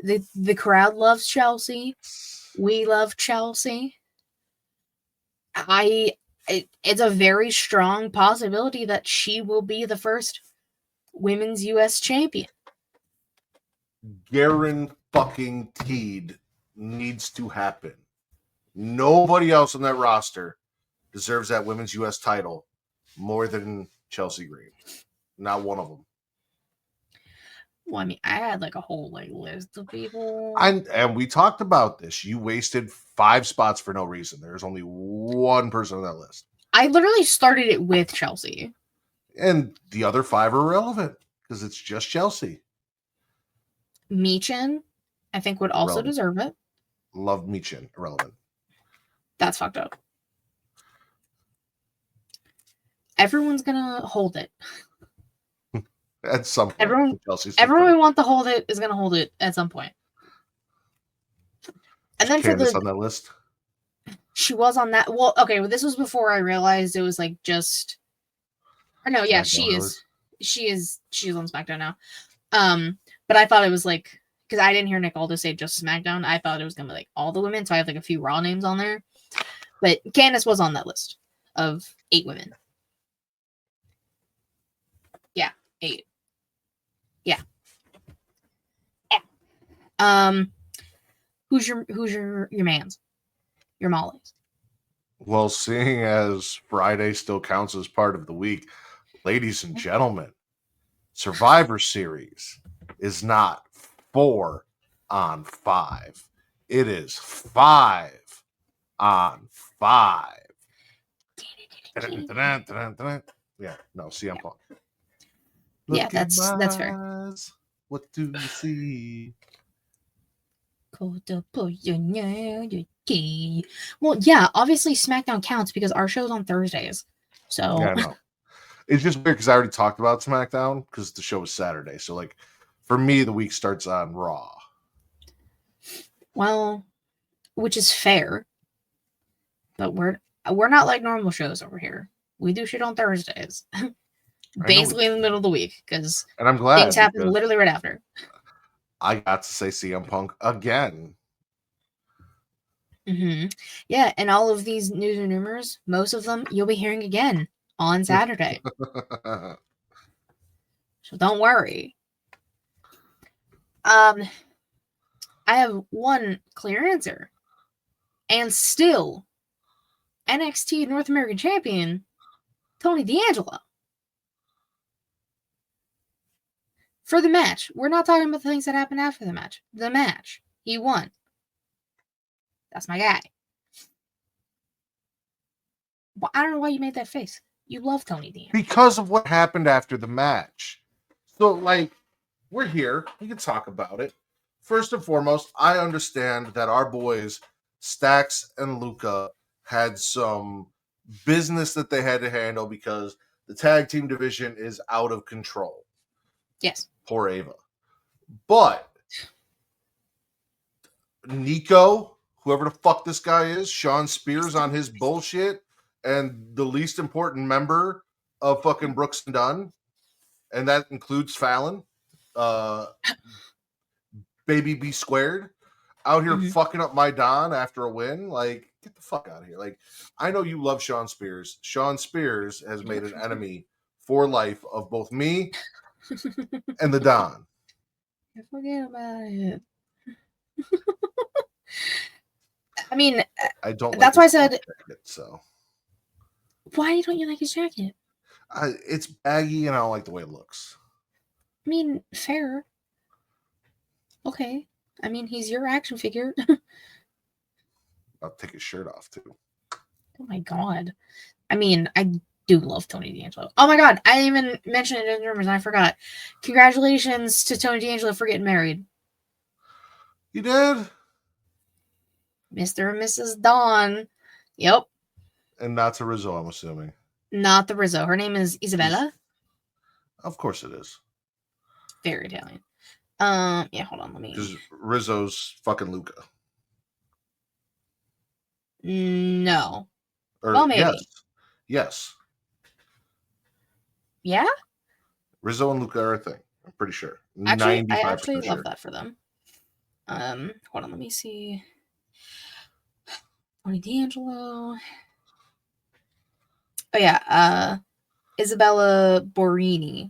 S2: The crowd loves Chelsea. We love Chelsea. It's a very strong possibility that she will be the first women's U.S. champion.
S1: Guaranteed needs to happen. Nobody else on that roster deserves that women's U.S. title more than Chelsea Green. Not one of them.
S2: Well, I mean, I had like a whole list of people.
S1: And we talked about this. You wasted 5 spots for no reason. There's only one person on that list.
S2: I literally started it with Chelsea.
S1: And the other 5 are irrelevant because it's just Chelsea.
S2: Michin, I think, would also deserve it.
S1: Love Michin. Irrelevant.
S2: That's fucked up. Everyone's gonna hold it.
S1: At some point.
S2: Everyone we want to hold it is gonna hold it at some point. And then
S1: Candace on that list.
S2: She was on that. Well, okay. Well, this was before I realized it was like just. Or no, yeah, she is. She's on SmackDown now. But I thought it was like because I didn't hear Nick Aldis say just SmackDown. I thought it was gonna be like all the women. So I have like a few Raw names on there. But Candace was on that list of 8 women. Yeah, 8. Yeah. Who's your man's? Your Molly's?
S1: Well, seeing as Friday still counts as part of the week, ladies and gentlemen, Survivor Series is not 4 on 5. It is 5 on 5. Yeah, no, CM Punk.
S2: Yeah, that's fair.
S1: What do you see?
S2: Well, yeah, obviously SmackDown counts because our show's on Thursdays. So
S1: yeah, no. It's just weird because I already talked about SmackDown because the show was Saturday. So like For me, the week starts on Raw.
S2: Well, which is fair, but we're not like normal shows over here. We do shit on Thursdays, basically in the middle of the week, because
S1: and I'm glad
S2: things happen literally right after.
S1: I got to say CM Punk again.
S2: Mm-hmm. Yeah, and all of these news and rumors, most of them you'll be hearing again on Saturday. So don't worry. I have one clear answer. And still, NXT North American Champion, Tony D'Angelo. For the match. We're not talking about the things that happened after the match. The match. He won. That's my guy. Well, I don't know why you made that face. You love Tony D'Angelo.
S1: Because of what happened after the match. So, like, we're here. We can talk about it. First and foremost, I understand that our boys, Stax and Luca, had some business that they had to handle because the tag team division is out of control.
S2: Yes.
S1: Poor Ava. But Nico, whoever the fuck this guy is, Sean Spears on his bullshit, and the least important member of fucking Brooks and Dunn, and that includes Fallon, Baby B Squared, out here fucking up my Don after a win. Like, get the fuck out of here. Like, I know you love Sean Spears. Sean Spears has made an enemy for life of both me and the Don.
S2: Forget about it. I mean,
S1: I don't.
S2: That's why I said.
S1: Jacket, so
S2: why don't you like his jacket?
S1: It's baggy and I don't like the way it looks.
S2: I mean, fair. Okay. I mean, he's your action figure.
S1: I'll take his shirt off too.
S2: Oh my god. I mean, I do love Tony D'Angelo. Oh my god, I even mentioned it in the rumors and I forgot. Congratulations to Tony D'Angelo for getting married.
S1: You did?
S2: Mr. and Mrs. Dawn. Yep.
S1: And not to Rizzo, I'm assuming.
S2: Not the Rizzo. Her name is Isabella.
S1: Of course it is.
S2: Very Italian. Yeah, hold on, let me.
S1: Because Rizzo's fucking Luca.
S2: No.
S1: Or,
S2: well, maybe.
S1: Yes.
S2: Yeah?
S1: Rizzo and Luca are a thing. I'm pretty sure.
S2: Actually, I actually love that for them. Hold on, let me see. Tony D'Angelo. Oh yeah, Isabella Borini.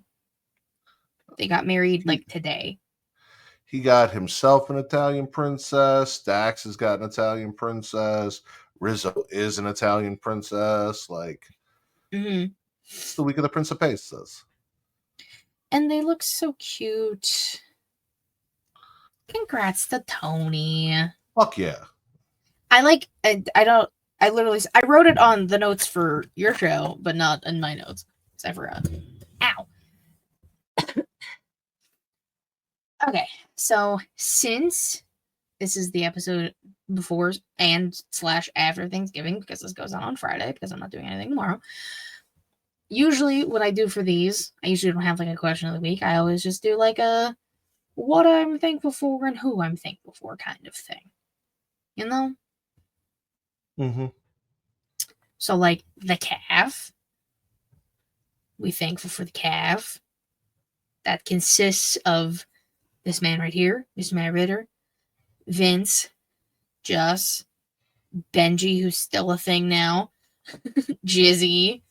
S2: They got married like today.
S1: He got himself an Italian princess. Dax has got an Italian princess. Rizzo is an Italian princess. Like, it's the week of the Principesas.
S2: And they look so cute. Congrats to Tony.
S1: Fuck yeah.
S2: I wrote it on the notes for your show, but not in my notes. Because I forgot. Ow. Okay, so since this is the episode before and / after Thanksgiving, because this goes on Friday, because I'm not doing anything tomorrow. Usually what I do for these, I usually don't have like a question of the week. I always just do like a what I'm thankful for and who I'm thankful for kind of thing. You know?
S1: Mm-hmm.
S2: So like the calf. We thankful for the calf. That consists of this man right here, Mr. Matt Ritter, Vince, Just, Benji, who's still a thing now, Jizzy,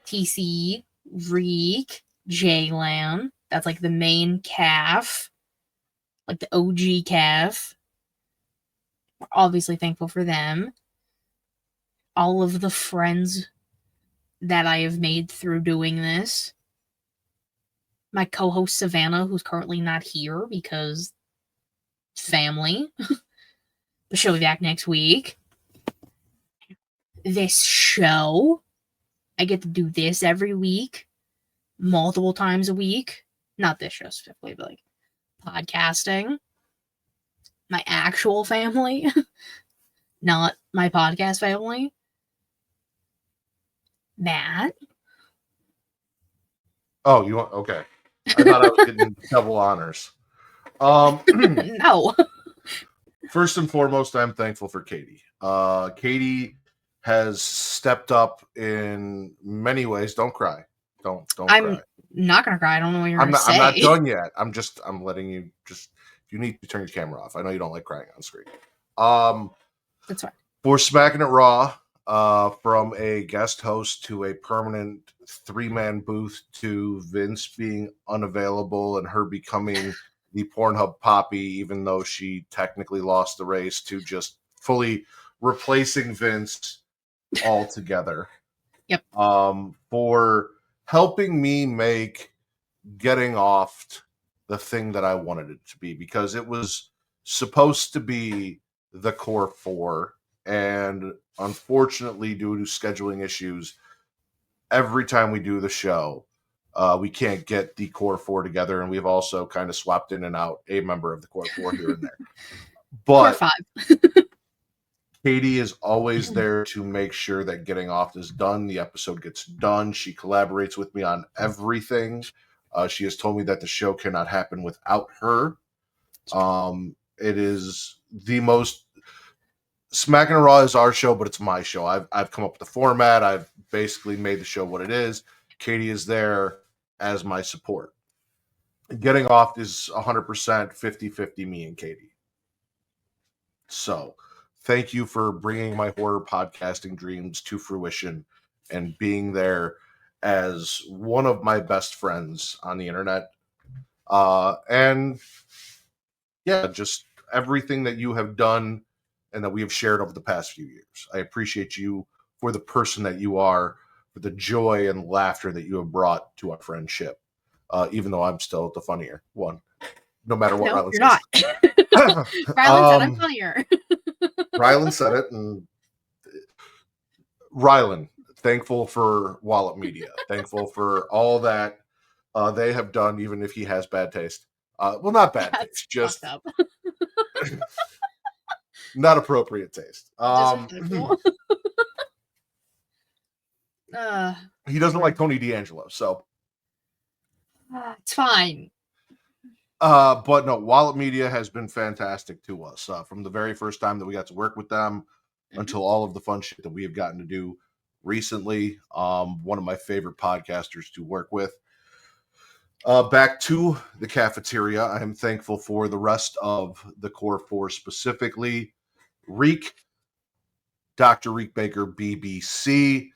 S2: TC, Reek, J-Lam. That's like the main calf, like the OG calf. We're obviously thankful for them. All of the friends that I have made through doing this. My co-host Savannah, who's currently not here because family. But she'll be back next week. This show. I get to do this every week. Multiple times a week. Not this show specifically, but like podcasting. My actual family. Not my podcast family. Matt.
S1: Oh, you want... Okay. I thought I was getting double honors.
S2: No.
S1: First and foremost, I'm thankful for Katie. Katie has stepped up in many ways. Don't cry. Don't
S2: I'm
S1: cry.
S2: not gonna cry. I don't know what you're
S1: I'm
S2: gonna
S1: not. I'm not
S2: say.
S1: done yet. I'm letting you just. If you need to turn your camera off. I know you don't like crying on screen. Um,
S2: That's fine.
S1: for Smacking It Raw, from a guest host to a permanent 3-man booth to Vince being unavailable and her becoming the Pornhub Poppy, even though she technically lost the race, to just fully replacing Vince altogether.
S2: Yep.
S1: For helping me make Getting Off the thing that I wanted it to be, because it was supposed to be the core 4, and unfortunately, due to scheduling issues, every time we do the show, we can't get the core 4 together, and we've also kind of swapped in and out a member of the core 4 here and there.
S2: Core
S1: But
S2: 5.
S1: Katie is always there to make sure that Getting Off is done. The episode gets done. She collaborates with me on everything. She has told me that the show cannot happen without her. It is the most. Smacking Raw is our show, but it's my show. I've come up with the format. I've basically made the show what it is. Katie is there as my support. Getting Off is 100% 50-50 me and Katie. So thank you for bringing my horror podcasting dreams to fruition and being there as one of my best friends on the internet. And yeah, just everything that you have done and that we have shared over the past few years. I appreciate you for the person that you are, for the joy and laughter that you have brought to our friendship. Even though I'm still the funnier one, no matter what.
S2: No,
S1: Rylan
S2: you're
S1: says.
S2: not. Rylan said I'm funnier.
S1: Rylan said it, and Rylan, thankful for Wallet Media, thankful for all that they have done, even if he has bad taste. Well, not bad
S2: That's
S1: taste, just
S2: fucked up.
S1: not appropriate taste.
S2: Disrespectful.
S1: He doesn't like Tony D'Angelo, so
S2: it's fine.
S1: but no, Wallet Media has been fantastic to us from the very first time that we got to work with them until all of the fun shit that we have gotten to do recently. One of my favorite podcasters to work with. Back to the cafeteria, I am thankful for the rest of the core 4, specifically Reek, Dr. Reek Baker, BBC.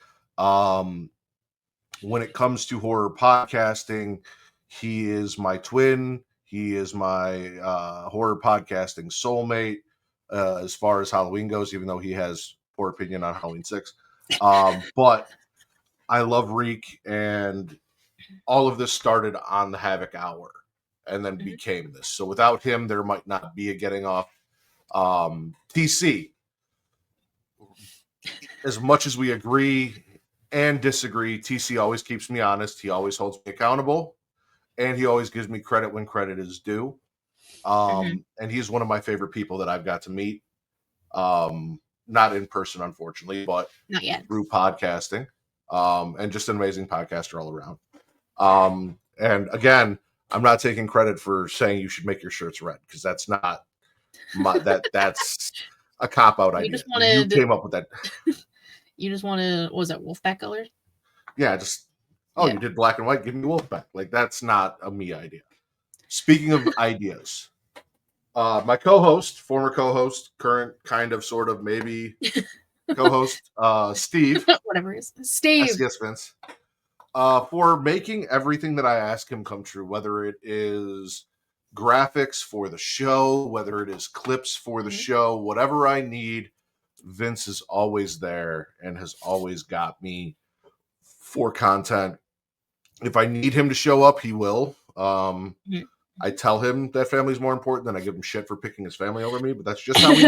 S1: When it comes to horror podcasting, he is my twin. He is my horror podcasting soulmate as far as Halloween goes, even though he has poor opinion on Halloween 6. But I love Reek, and all of this started on the Havoc Hour and then became this. So without him, there might not be a Getting Off. TC, as much as we agree and disagree, TC always keeps me honest. He always holds me accountable, and he always gives me credit when credit is due. And he's one of my favorite people that I've got to meet. Not in person, unfortunately, but
S2: Not yet.
S1: through podcasting. And just an amazing podcaster all around. And again, I'm not taking credit for saying you should make your shirts red, because that's not that's a cop-out idea. You came up with that.
S2: You just wanted, what was it, Wolfpack colors?
S1: Yeah, you did black and white, give me Wolfpack. Like, that's not a me idea. Speaking of ideas, my co-host, former co-host, current kind of, sort of, maybe co-host, Steve.
S2: Whatever it is. Steve.
S1: Yes, Vince. For making everything that I ask him come true, whether it is graphics for the show, whether it is clips for the show, whatever I need, Vince is always there and has always got me for content. If I need him to show up, he will. I tell him that family's more important, than I give him shit for picking his family over me, but that's just how we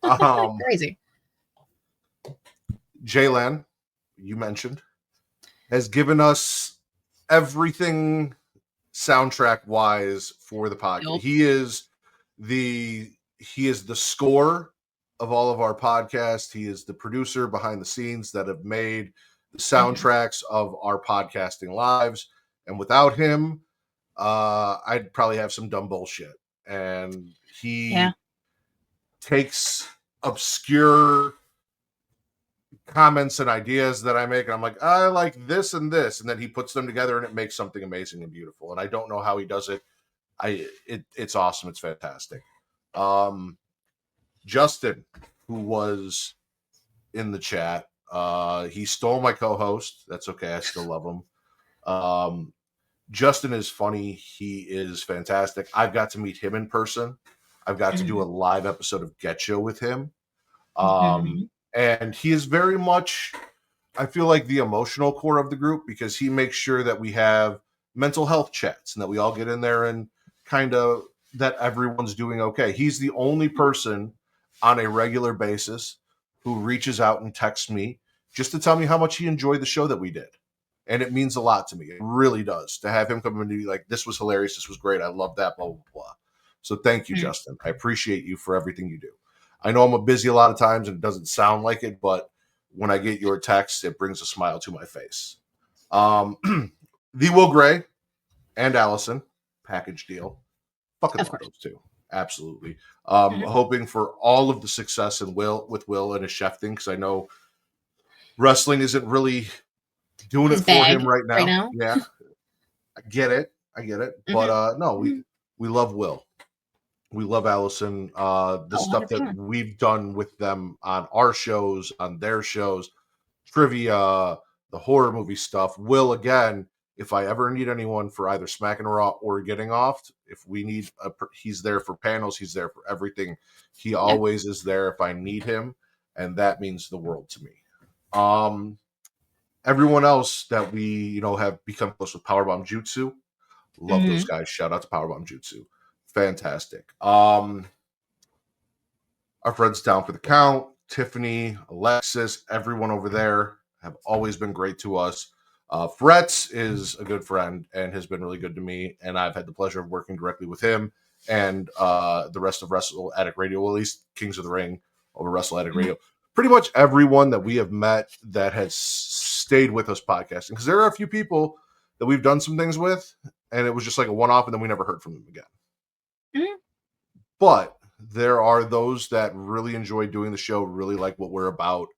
S1: do.
S2: Crazy.
S1: Jaylan, you mentioned, has given us everything soundtrack wise for the podcast.
S2: Nope.
S1: He is the score of all of our podcasts. He is the producer behind the scenes that have made the soundtracks of our podcasting lives. And without him, I'd probably have some dumb bullshit. And
S2: Yeah.
S1: he takes obscure comments and ideas that I make, and I'm like, I like this and this, and then he puts them together, and it makes something amazing and beautiful. And I don't know how he does it. It's awesome. It's fantastic. Justin, who was in the chat, he stole my co-host. That's okay. I still love him. Justin is funny. He is fantastic. I've got to meet him in person. I've got to do a live episode of Get You with him. And he is very much, I feel like, the emotional core of the group, because he makes sure that we have mental health chats and that we all get in there and kind of that everyone's doing okay. He's the only person on a regular basis who reaches out and texts me just to tell me how much he enjoyed the show that we did. And it means a lot to me. It really does, to have him come in and be like, this was hilarious. This was great. I love that, blah, blah, blah. So thank you, Justin. I appreciate you for everything you do. I know I'm busy a lot of times and it doesn't sound like it, but when I get your text, it brings a smile to my face. The Will Gray and Allison, package deal. Fucking love those two. Absolutely. Hoping for all of the success with Will and his chef thing, because I know wrestling isn't really doing
S2: His
S1: it for
S2: bag
S1: him right now.
S2: right now.
S1: Yeah, I get it. But no, we love Will. We love Allison. The stuff that
S2: 100%.
S1: we've done with them on our shows, on their shows, trivia, the horror movie stuff. Will, again, if I ever need anyone for either Smacking Raw or Getting Off, if we need he's there for panels, he's there for everything. He always is there if I need him, and that means the world to me. Everyone else that we have become close with, Powerbomb Jutsu, love those guys. Shout out to Powerbomb Jutsu, fantastic. Our friends Down for the Count, Tiffany, Alexis, everyone over there have always been great to us. Fretz is a good friend and has been really good to me, and I've had the pleasure of working directly with him and the rest of Wrestle Addict Radio, well, at least Kings of the Ring over Wrestle Addict Radio. Pretty much everyone that we have met that has stayed with us podcasting, because there are a few people that we've done some things with, and it was just like a one-off, and then we never heard from them again. But there are those that really enjoy doing the show, really like what we're about,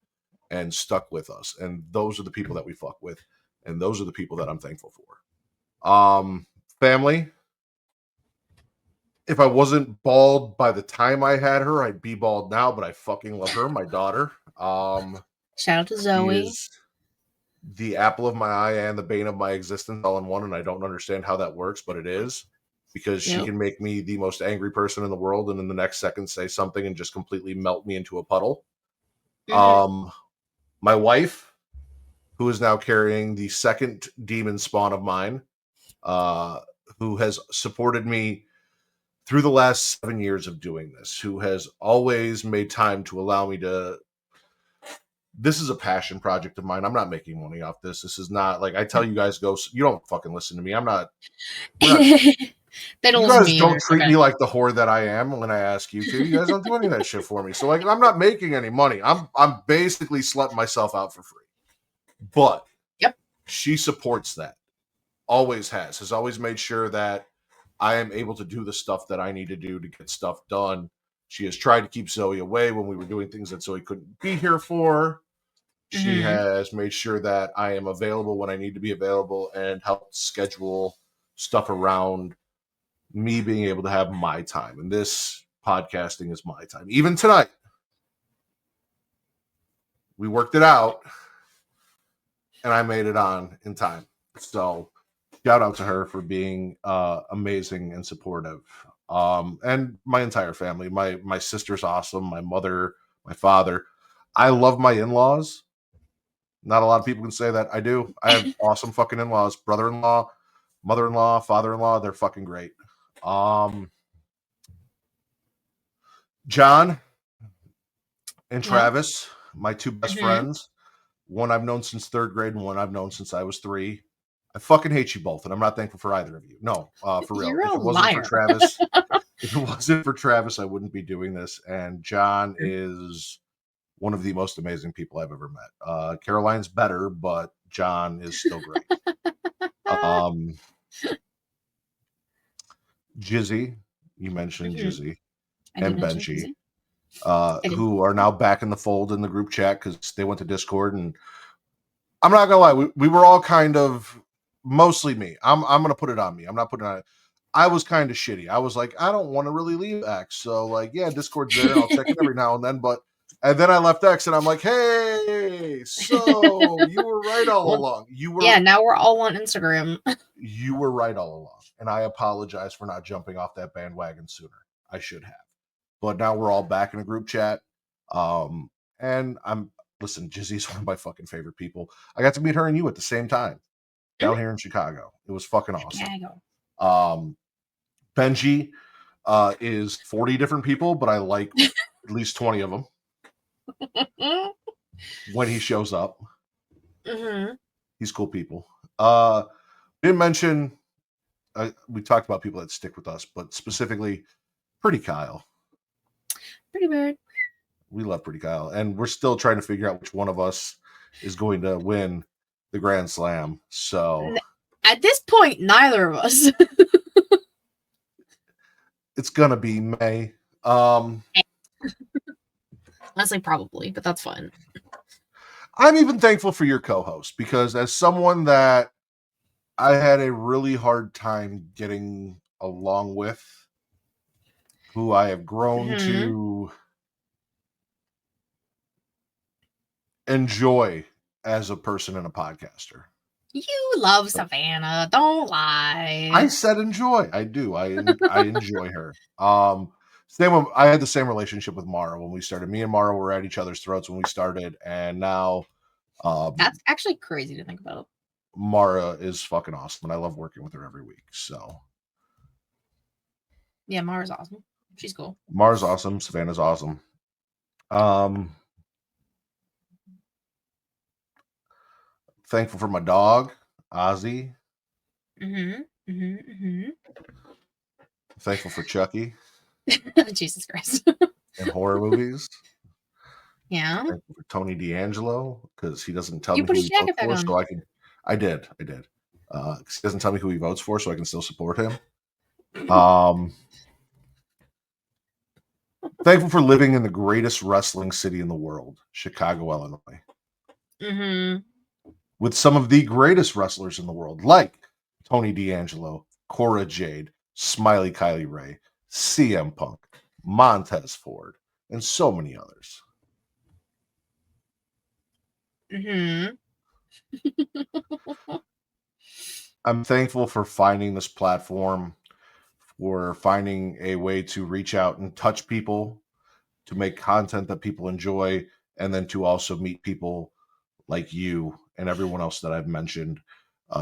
S1: and stuck with us. And those are the people that we fuck with. And those are the people that I'm thankful for. Family. If I wasn't bald by the time I had her, I'd be bald now, but I fucking love her, my daughter.
S2: Shout out to Zoe.
S1: She is the apple of my eye and the bane of my existence all in one, and I don't understand how that works, but it is. Because she can make me the most angry person in the world, and in the next second say something and just completely melt me into a puddle. My wife, who is now carrying the second demon spawn of mine, who has supported me through the last 7 years of doing this, who has always made time to allow me to. This is a passion project of mine. I'm not making money off this. This is not like I tell you guys, go. You don't fucking listen to me. I'm not.
S2: They don't
S1: you
S2: listen
S1: guys
S2: to
S1: don't treat me like the whore that I am when I ask you to. You guys don't do any of that shit for me. So like, I'm not making any money. I'm basically slutting myself out for free. But she supports that. Always has always made sure that I am able to do the stuff that I need to do to get stuff done. She has tried to keep Zoe away when we were doing things that Zoe couldn't be here for. She has made sure that I am available when I need to be available and helped schedule stuff around me being able to have my time. And this podcasting is my time. Even tonight, we worked it out and I made it on in time. So shout out to her for being amazing and supportive. And my entire family. My sister's awesome. My mother, my father. I love my in-laws. Not a lot of people can say that. I do. I have awesome fucking in-laws. Brother-in-law, mother-in-law, father-in-law. They're fucking great. John and Travis, my two best friends. One I've known since third grade and one I've known since I was 3. I fucking hate you both, and I'm not thankful for either of you. No, for real.
S2: You're
S1: If it wasn't for Travis, I wouldn't be doing this. And John is one of the most amazing people I've ever met. Caroline's better, but John is still great. Jizzy, you mentioned Jizzy,
S2: I did
S1: and
S2: mention
S1: Benji,
S2: Susie. I did.
S1: who are now back in the fold in the group chat because they went to Discord. And I'm not gonna lie, we were all kind of, mostly me. I'm gonna put it on me. I'm not putting it on. I was kind of shitty. I was like, I don't want to really leave X, so like, yeah, Discord's there, and I'll check it every now and then. And then I left X, and I'm like, hey, so you were right all
S2: Well,
S1: along.
S2: yeah, now we're all on Instagram.
S1: You were right all along, and I apologize for not jumping off that bandwagon sooner. I should have, but now we're all back in a group chat. And listen, Jizzy's one of my fucking favorite people. I got to meet her and you at the same time down here in Chicago. It was fucking awesome.
S2: Chicago.
S1: Benji is 40 different people, but I like at least 20 of them when he shows up.
S2: Mm-hmm.
S1: He's cool people. We didn't mention, we talked about people that stick with us, but specifically Pretty Kyle.
S2: Pretty Bird.
S1: We love Pretty Kyle, and we're still trying to figure out which one of us is going to win the Grand Slam. So
S2: at this point, neither of us.
S1: it's gonna be May.
S2: Honestly, probably, but that's fine.
S1: I'm even thankful for your co-host, because as someone that I had a really hard time getting along with, who I have grown to enjoy as a person and a podcaster.
S2: You love Savannah, don't lie.
S1: I said enjoy. I do. I enjoy her. I had the same relationship with Mara when we started. Me and Mara were at each other's throats when we started, and now
S2: that's actually crazy to think about.
S1: Mara is fucking awesome, and I love working with her every week. So
S2: yeah, Mara's awesome. She's cool.
S1: Mara's awesome. Savannah's awesome. Thankful for my dog, Ozzy. Thankful for Chucky.
S2: Jesus Christ.
S1: And horror movies.
S2: Yeah.
S1: Thankful for Tony D'Angelo, because he doesn't tell
S2: you
S1: me
S2: put
S1: who
S2: his
S1: he
S2: jacket
S1: votes
S2: back
S1: for,
S2: on.
S1: so I can. I did. Because he doesn't tell me who he votes for, so I can still support him. Thankful for living in the greatest wrestling city in the world, Chicago, Illinois. With some of the greatest wrestlers in the world, like Tony D'Angelo, Cora Jade, Smiley Kylie Ray, CM Punk, Montez Ford, and so many others. I'm thankful for finding this platform, for finding a way to reach out and touch people, to make content that people enjoy, and then to also meet people like you and everyone else that I've mentioned.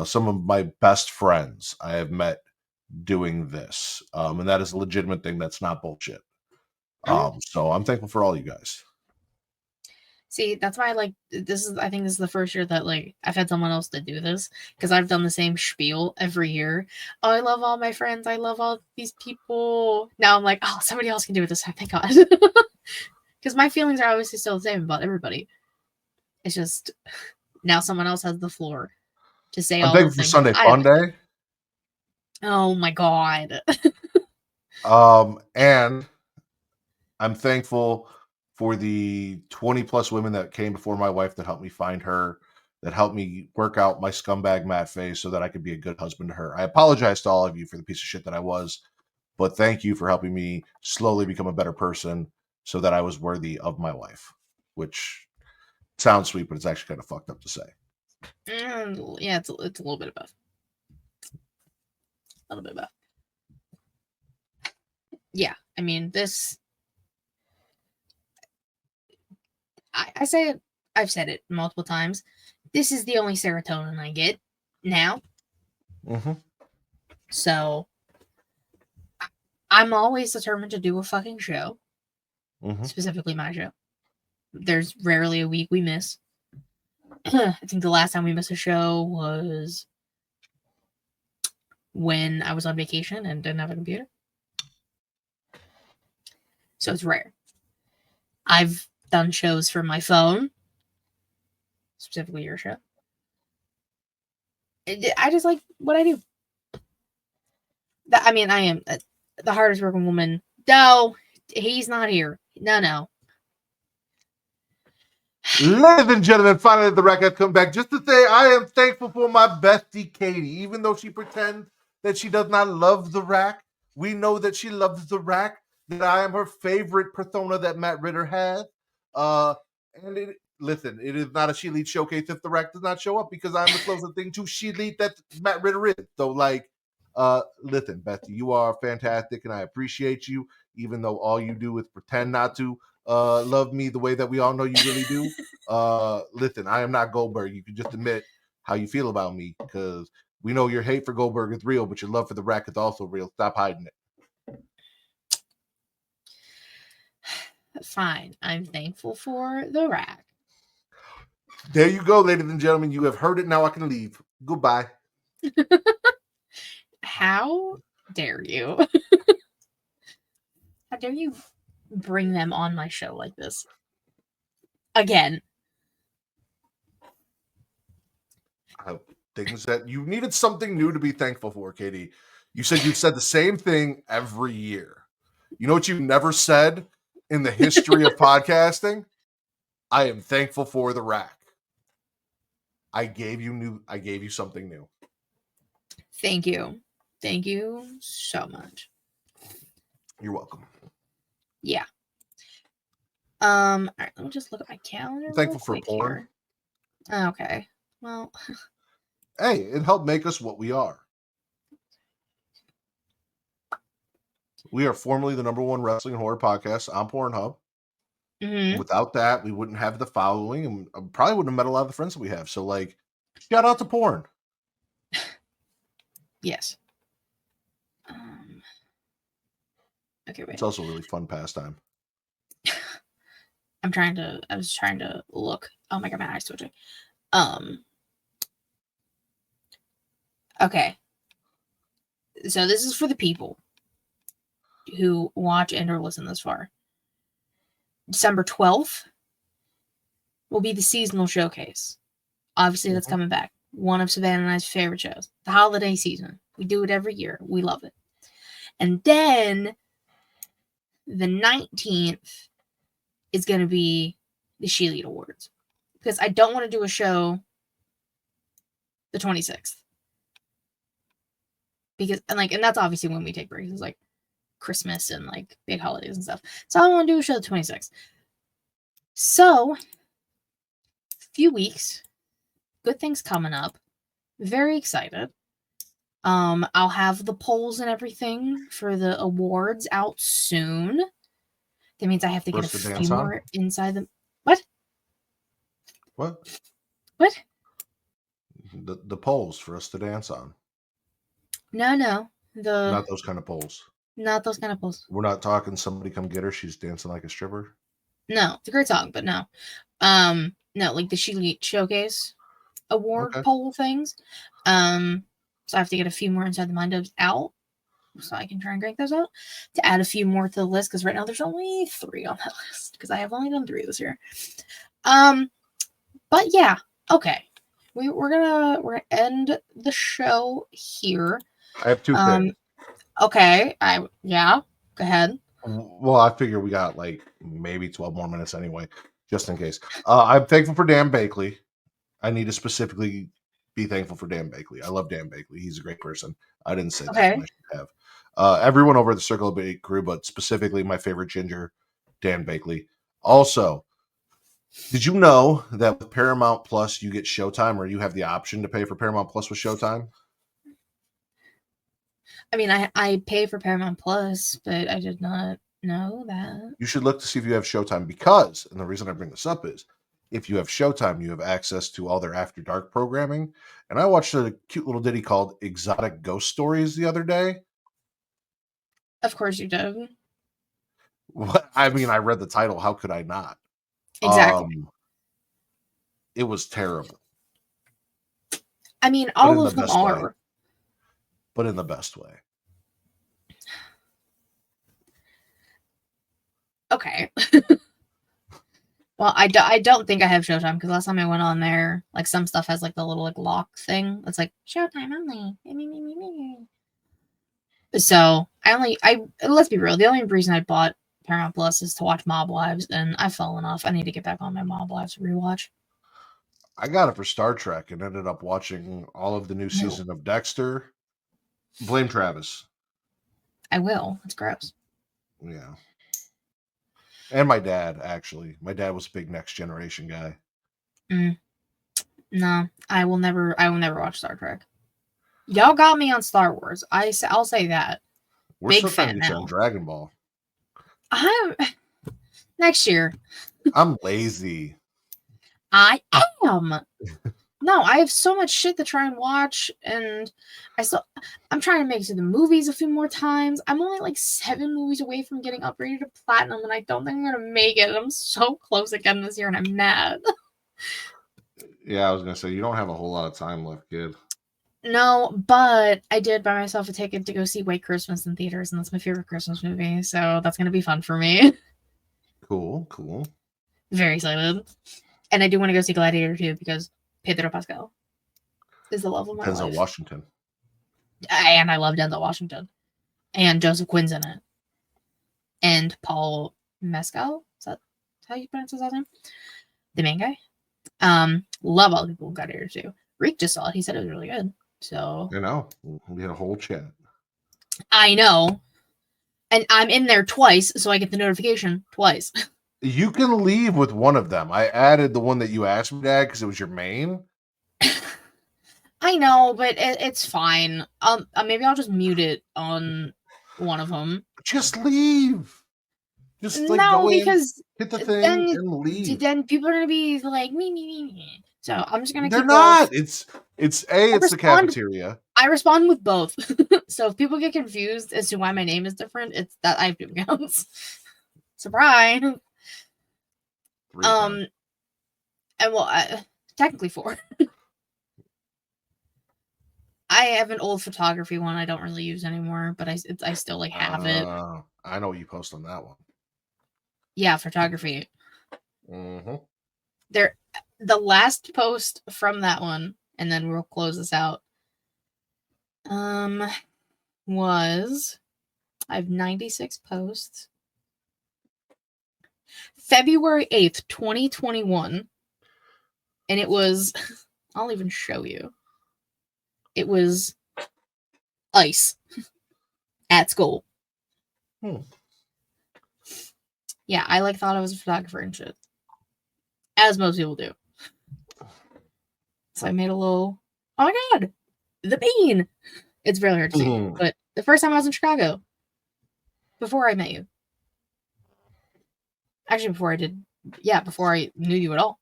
S1: Some of my best friends I have met doing this, and that is a legitimate thing. That's not bullshit. So I'm thankful for all you guys.
S2: See, that's why I think this is the first year that I've had someone else to do this, because I've done the same spiel every year. Oh, I love all my friends. I love all these people. Now I'm like, oh, somebody else can do it this time. Thank God. Because my feelings are obviously still the same about everybody. It's just now someone else has the floor to say
S1: I'm
S2: all the
S1: thankful for
S2: things.
S1: Sunday Fun Day.
S2: Oh my God.
S1: And I'm thankful for the 20 plus women that came before my wife that helped me find her, that helped me work out my scumbag Matt face so that I could be a good husband to her. I apologize to all of you for the piece of shit that I was, but thank you for helping me slowly become a better person so that I was worthy of my wife, which sounds sweet, but it's actually kind of fucked up to say.
S2: Yeah, it's a little bit of both. A little bit of both. Yeah, I mean, this... I've said it multiple times. This is the only serotonin I get now. So I'm always determined to do a fucking show. Specifically my show. There's rarely a week we miss. I think the last time we missed a show was when I was on vacation and didn't have a computer. So it's rare. I've done shows from my phone. Specifically your show. I just like what I do. I mean, I am the hardest working woman. No, he's not here. No.
S1: Ladies and gentlemen, finally the rack, I've come back just to say I am thankful for my bestie Katie. Even though she pretends that she does not love the rack, we know that she loves the rack, that I am her favorite persona that Matt Ritter has. Listen, it is not a ShElite showcase if the rack does not show up, because I'm the closest thing to ShElite that Matt Ritter is. So, listen, Bestie, you are fantastic and I appreciate you, even though all you do is pretend not to love me the way that we all know you really do. Listen, I am not Goldberg. You can just admit how you feel about me, because we know your hate for Goldberg is real, but your love for the rack is also real. Stop hiding it.
S2: Fine. I'm thankful for the rack.
S1: There you go, ladies and gentlemen. You have heard it. Now I can leave. Goodbye.
S2: How dare you? How dare you bring them on my show like this? Again.
S1: Things that you needed something new to be thankful for, Katie. You said you've said the same thing every year. You know what you've never said in the history of podcasting? I am thankful for the rack. I gave you something new.
S2: Thank you. Thank you so much.
S1: You're welcome.
S2: Yeah. All right, let me just look at my calendar.
S1: I'm thankful for porn.
S2: Here. Okay. Well,
S1: hey, it helped make us what we are. We are formerly the #1 wrestling and horror podcast on Pornhub.
S2: mm-hmm.
S1: Without that, we wouldn't have the following, and probably wouldn't have met a lot of the friends that we have. So, shout out to porn.
S2: Yes. Okay, wait.
S1: It's also a really fun pastime.
S2: I was trying to look. Oh my god, my eyes twitching. Okay. So this is for the people who watch and or listen this far. December 12th will be the seasonal showcase. Obviously, that's coming back. One of Savannah and I's favorite shows. The holiday season. We do it every year. We love it. And then the 19th is going to be the ShElite Awards. Because I don't want to do a show the 26th. Because, and that's obviously when we take breaks. It's like Christmas and like big holidays and stuff. So I want to do a show the 26th. So, few weeks. Good things coming up. Very excited. I'll have the polls and everything for the awards out soon. That means I have to get a few more inside them. What?
S1: What?
S2: What?
S1: The polls for us to dance on.
S2: No.
S1: Not those kind of polls.
S2: Not those kind of polls.
S1: We're not talking somebody come get her, she's dancing like a stripper.
S2: No, it's a great song, but no. No, like the ShElite Showcase award poll things. So I have to get a few more Inside the Mind Dubs out so I can try and crank those out to add a few more to the list, because right now there's only 3 on that list because I have only done 3 this year. But yeah, okay. We're gonna end the show here.
S1: I have 2 things.
S2: Okay. Go ahead.
S1: Well, I figure we got maybe 12 more minutes anyway, just in case. I'm thankful for Dan Bakley. I need to specifically be thankful for Dan Bakley. I love Dan Bakley. He's a great person. I didn't say that. I should have. Everyone over the Circle of Eight crew, but specifically my favorite ginger, Dan Bakley. Also, did you know that with Paramount Plus you get Showtime, or you have the option to pay for Paramount Plus with Showtime?
S2: I mean, I pay for Paramount Plus, but I did not know that.
S1: You should look to see if you have Showtime, because, and the reason I bring this up is, if you have Showtime, you have access to all their After Dark programming. And I watched a cute little ditty called Exotic Ghost Stories the other day.
S2: Of course you did.
S1: I mean, I read the title. How could I not?
S2: Exactly.
S1: It was terrible.
S2: I mean, all of them are.
S1: But in the best way.
S2: Okay. Well, I don't think I have Showtime, because last time I went on there, some stuff has the little lock thing. It's like Showtime only. So let's be real. The only reason I bought Paramount Plus is to watch Mob Wives, and I've fallen off. I need to get back on my Mob Wives rewatch.
S1: I got it for Star Trek and ended up watching all of the new season of Dexter. Blame Travis.
S2: I will. It's gross.
S1: Yeah. And my dad, actually. My dad was a big Next Generation guy.
S2: No, I will never watch Star Trek. Y'all got me on Star Wars. I'll say that.
S1: We're
S2: Big
S1: still trying to
S2: fan
S1: get you
S2: now.
S1: on Dragon Ball.
S2: Next year.
S1: I'm lazy.
S2: I am. No, I have so much shit to try and watch, and I'm trying to make it to the movies a few more times. I'm only like 7 movies away from getting upgraded to platinum, and I don't think I'm gonna make it. I'm so close again this year, and I'm mad.
S1: Yeah, I was gonna say you don't have a whole lot of time left, kid.
S2: No, but I did buy myself a ticket to go see White Christmas in theaters, and that's my favorite Christmas movie, so that's gonna be fun for me.
S1: Cool.
S2: Very excited. And I do want to go see Gladiator 2 because Pedro Pascal is the love of my
S1: Denzel
S2: life.
S1: Washington.
S2: And I love Denzel Washington. And Joseph Quinn's in it. And Paul Mescal? Is that how you pronounce his last name? The main guy? Love all the people who got here too. Reek just saw it. He said it was really good. So
S1: You know, we had a whole chat.
S2: I know. And I'm in there twice, so I get the notification twice.
S1: You can leave with one of them. I added the one that you asked me to add because it was your main.
S2: I know, but it's fine. Maybe I'll just mute it on one of them.
S1: Just leave. Just like
S2: no,
S1: go
S2: because
S1: in, hit the thing, and leave.
S2: Then people are gonna be like me. So I'm just gonna.
S1: They're
S2: keep
S1: not.
S2: Both.
S1: It's the cafeteria.
S2: I respond with both. So if people get confused as to why my name is different, it's that I have 2 accounts. Surprise.
S1: 3
S2: and technically 4. I have an old photography one I don't really use anymore, but I still like have it.
S1: I know what you post on that one.
S2: Yeah, photography.
S1: Mm-hmm.
S2: The last post from that one, and then we'll close this out. Was I have 96 posts. February 8th, 2021. And it was I'll even show you. It was ice at school. Yeah, I thought I was a photographer and shit. As most people do. So I made a little, oh my god, the bean. It's really hard to see. But the first time I was in Chicago, before I met you. Actually, before I knew you at all.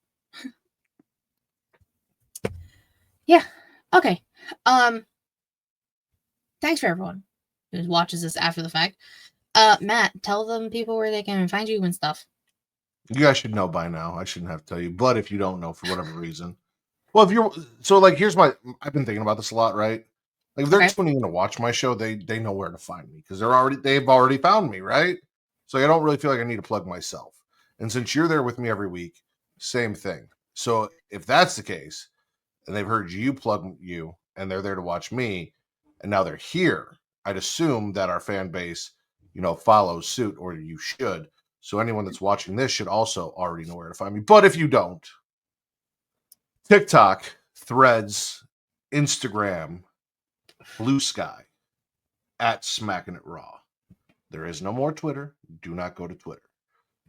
S2: Yeah. Okay. Thanks for everyone who watches this after the fact. Matt, tell them people where they can find you and stuff.
S1: You guys should know by now. I shouldn't have to tell you. But if you don't know for whatever reason. Well, if you're I've been thinking about this a lot, right? Like if they're tuning in to watch my show, they know where to find me because they've already found me, right? So I don't really feel like I need to plug myself. And since you're there with me every week, same thing. So if that's the case, and they've heard you plug you, and they're there to watch me, and now they're here, I'd assume that our fan base, follows suit, or you should. So anyone that's watching this should also already know where to find me. But if you don't, TikTok, Threads, Instagram, Blue Sky, at Smacking It Raw. There is no more Twitter. Do not go to Twitter.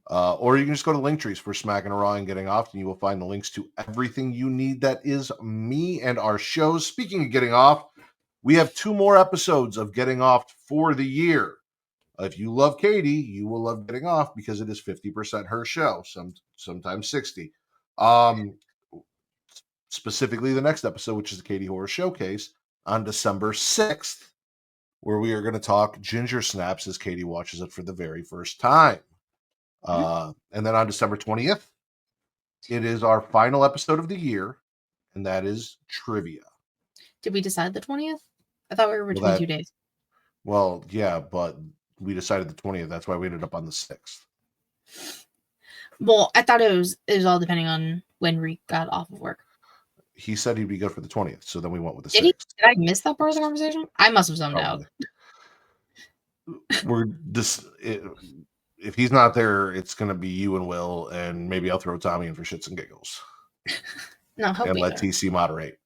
S1: Or you can just go to Linktrees for Smacking It Raw and Getting Off, and you will find the links to everything you need. That is me and our shows. Speaking of Getting Off, we have 2 more episodes of Getting Off for the year. If you love Katie, you will love Getting Off because it is 50% her show, sometimes 60. Specifically the next episode, which is the Katie Horror Showcase on December 6th, where we are going to talk Ginger Snaps as Katie watches it for the very first time. And then on December 20th, it is our final episode of the year, and that is Trivia.
S2: Did we decide the 20th? I thought we were between 2 days.
S1: Well, yeah, but we decided the 20th. That's why we ended up on the 6th.
S2: Well, I thought it was all depending on when Reek got off of work.
S1: He said he'd be good for the 20th, so then we went with the 6th.
S2: Did I miss that part of the conversation? I must have zoned out.
S1: we're just if he's not there, it's gonna be you and Will, and maybe I'll throw Tommy in for shits and giggles.
S2: No, he'll
S1: And
S2: be
S1: let
S2: there.
S1: TC moderate.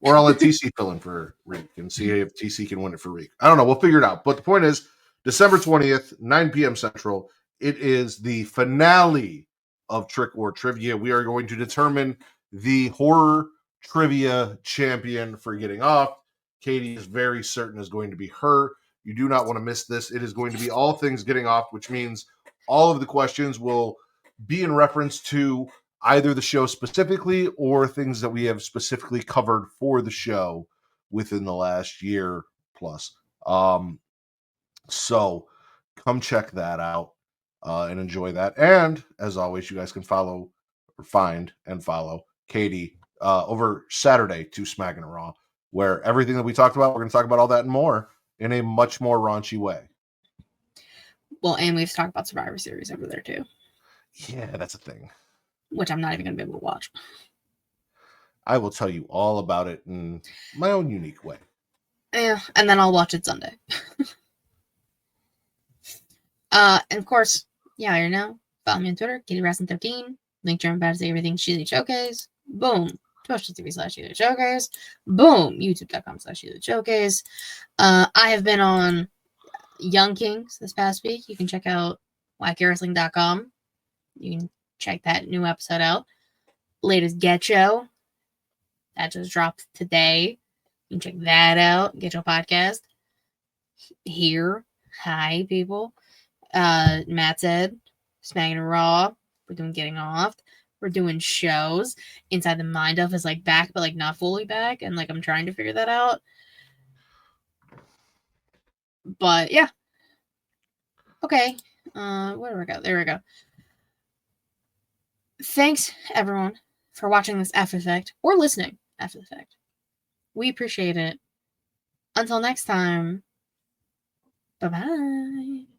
S1: Or I'll let TC fill in for Reek and see if TC can win it for Reek. I don't know. We'll figure it out. But the point is, December 20th, 9 p.m. Central, it is the finale of Trick or Trivia. We are going to determine the horror trivia champion for getting off. Katie is very certain is going to be her. You do not want to miss this. It is going to be all things getting off, which means all of the questions will be in reference to either the show specifically or things that we have specifically covered for the show within the last year plus. So come check that out and enjoy that. And as always, you guys can follow or find and follow Katie over Saturday to Smacking It Raw, where everything that we talked about, we're going to talk about all that and more in a much more raunchy way.
S2: Well, and we've talked about Survivor Series over there too.
S1: Yeah, that's a thing.
S2: Which I'm not even going to be able to watch.
S1: I will tell you all about it in my own unique way.
S2: Yeah, and then I'll watch it Sunday. And of course, yeah, you know, follow me on Twitter, KatieRasson13. Link to about to everything ShElite Showcase. Boom. Twitch.tv/ShElite Showcase. Boom. YouTube.com/ShElite Showcase. I have been on Young Kings this past week. You can check out WackyWrestling.com. You can check that new episode out. Latest Get Show. That just dropped today. You can check that out. Get Your podcast. Here. Hi, people. Matt said, Smacking It Raw. We're doing Getting Off. We're doing shows. Inside the Mind of is like back, but like not fully back. And like I'm trying to figure that out. But yeah. Okay. Where do we go? There we go. Thanks, everyone, for watching this after the fact or listening after the fact. We appreciate it. Until next time, bye-bye.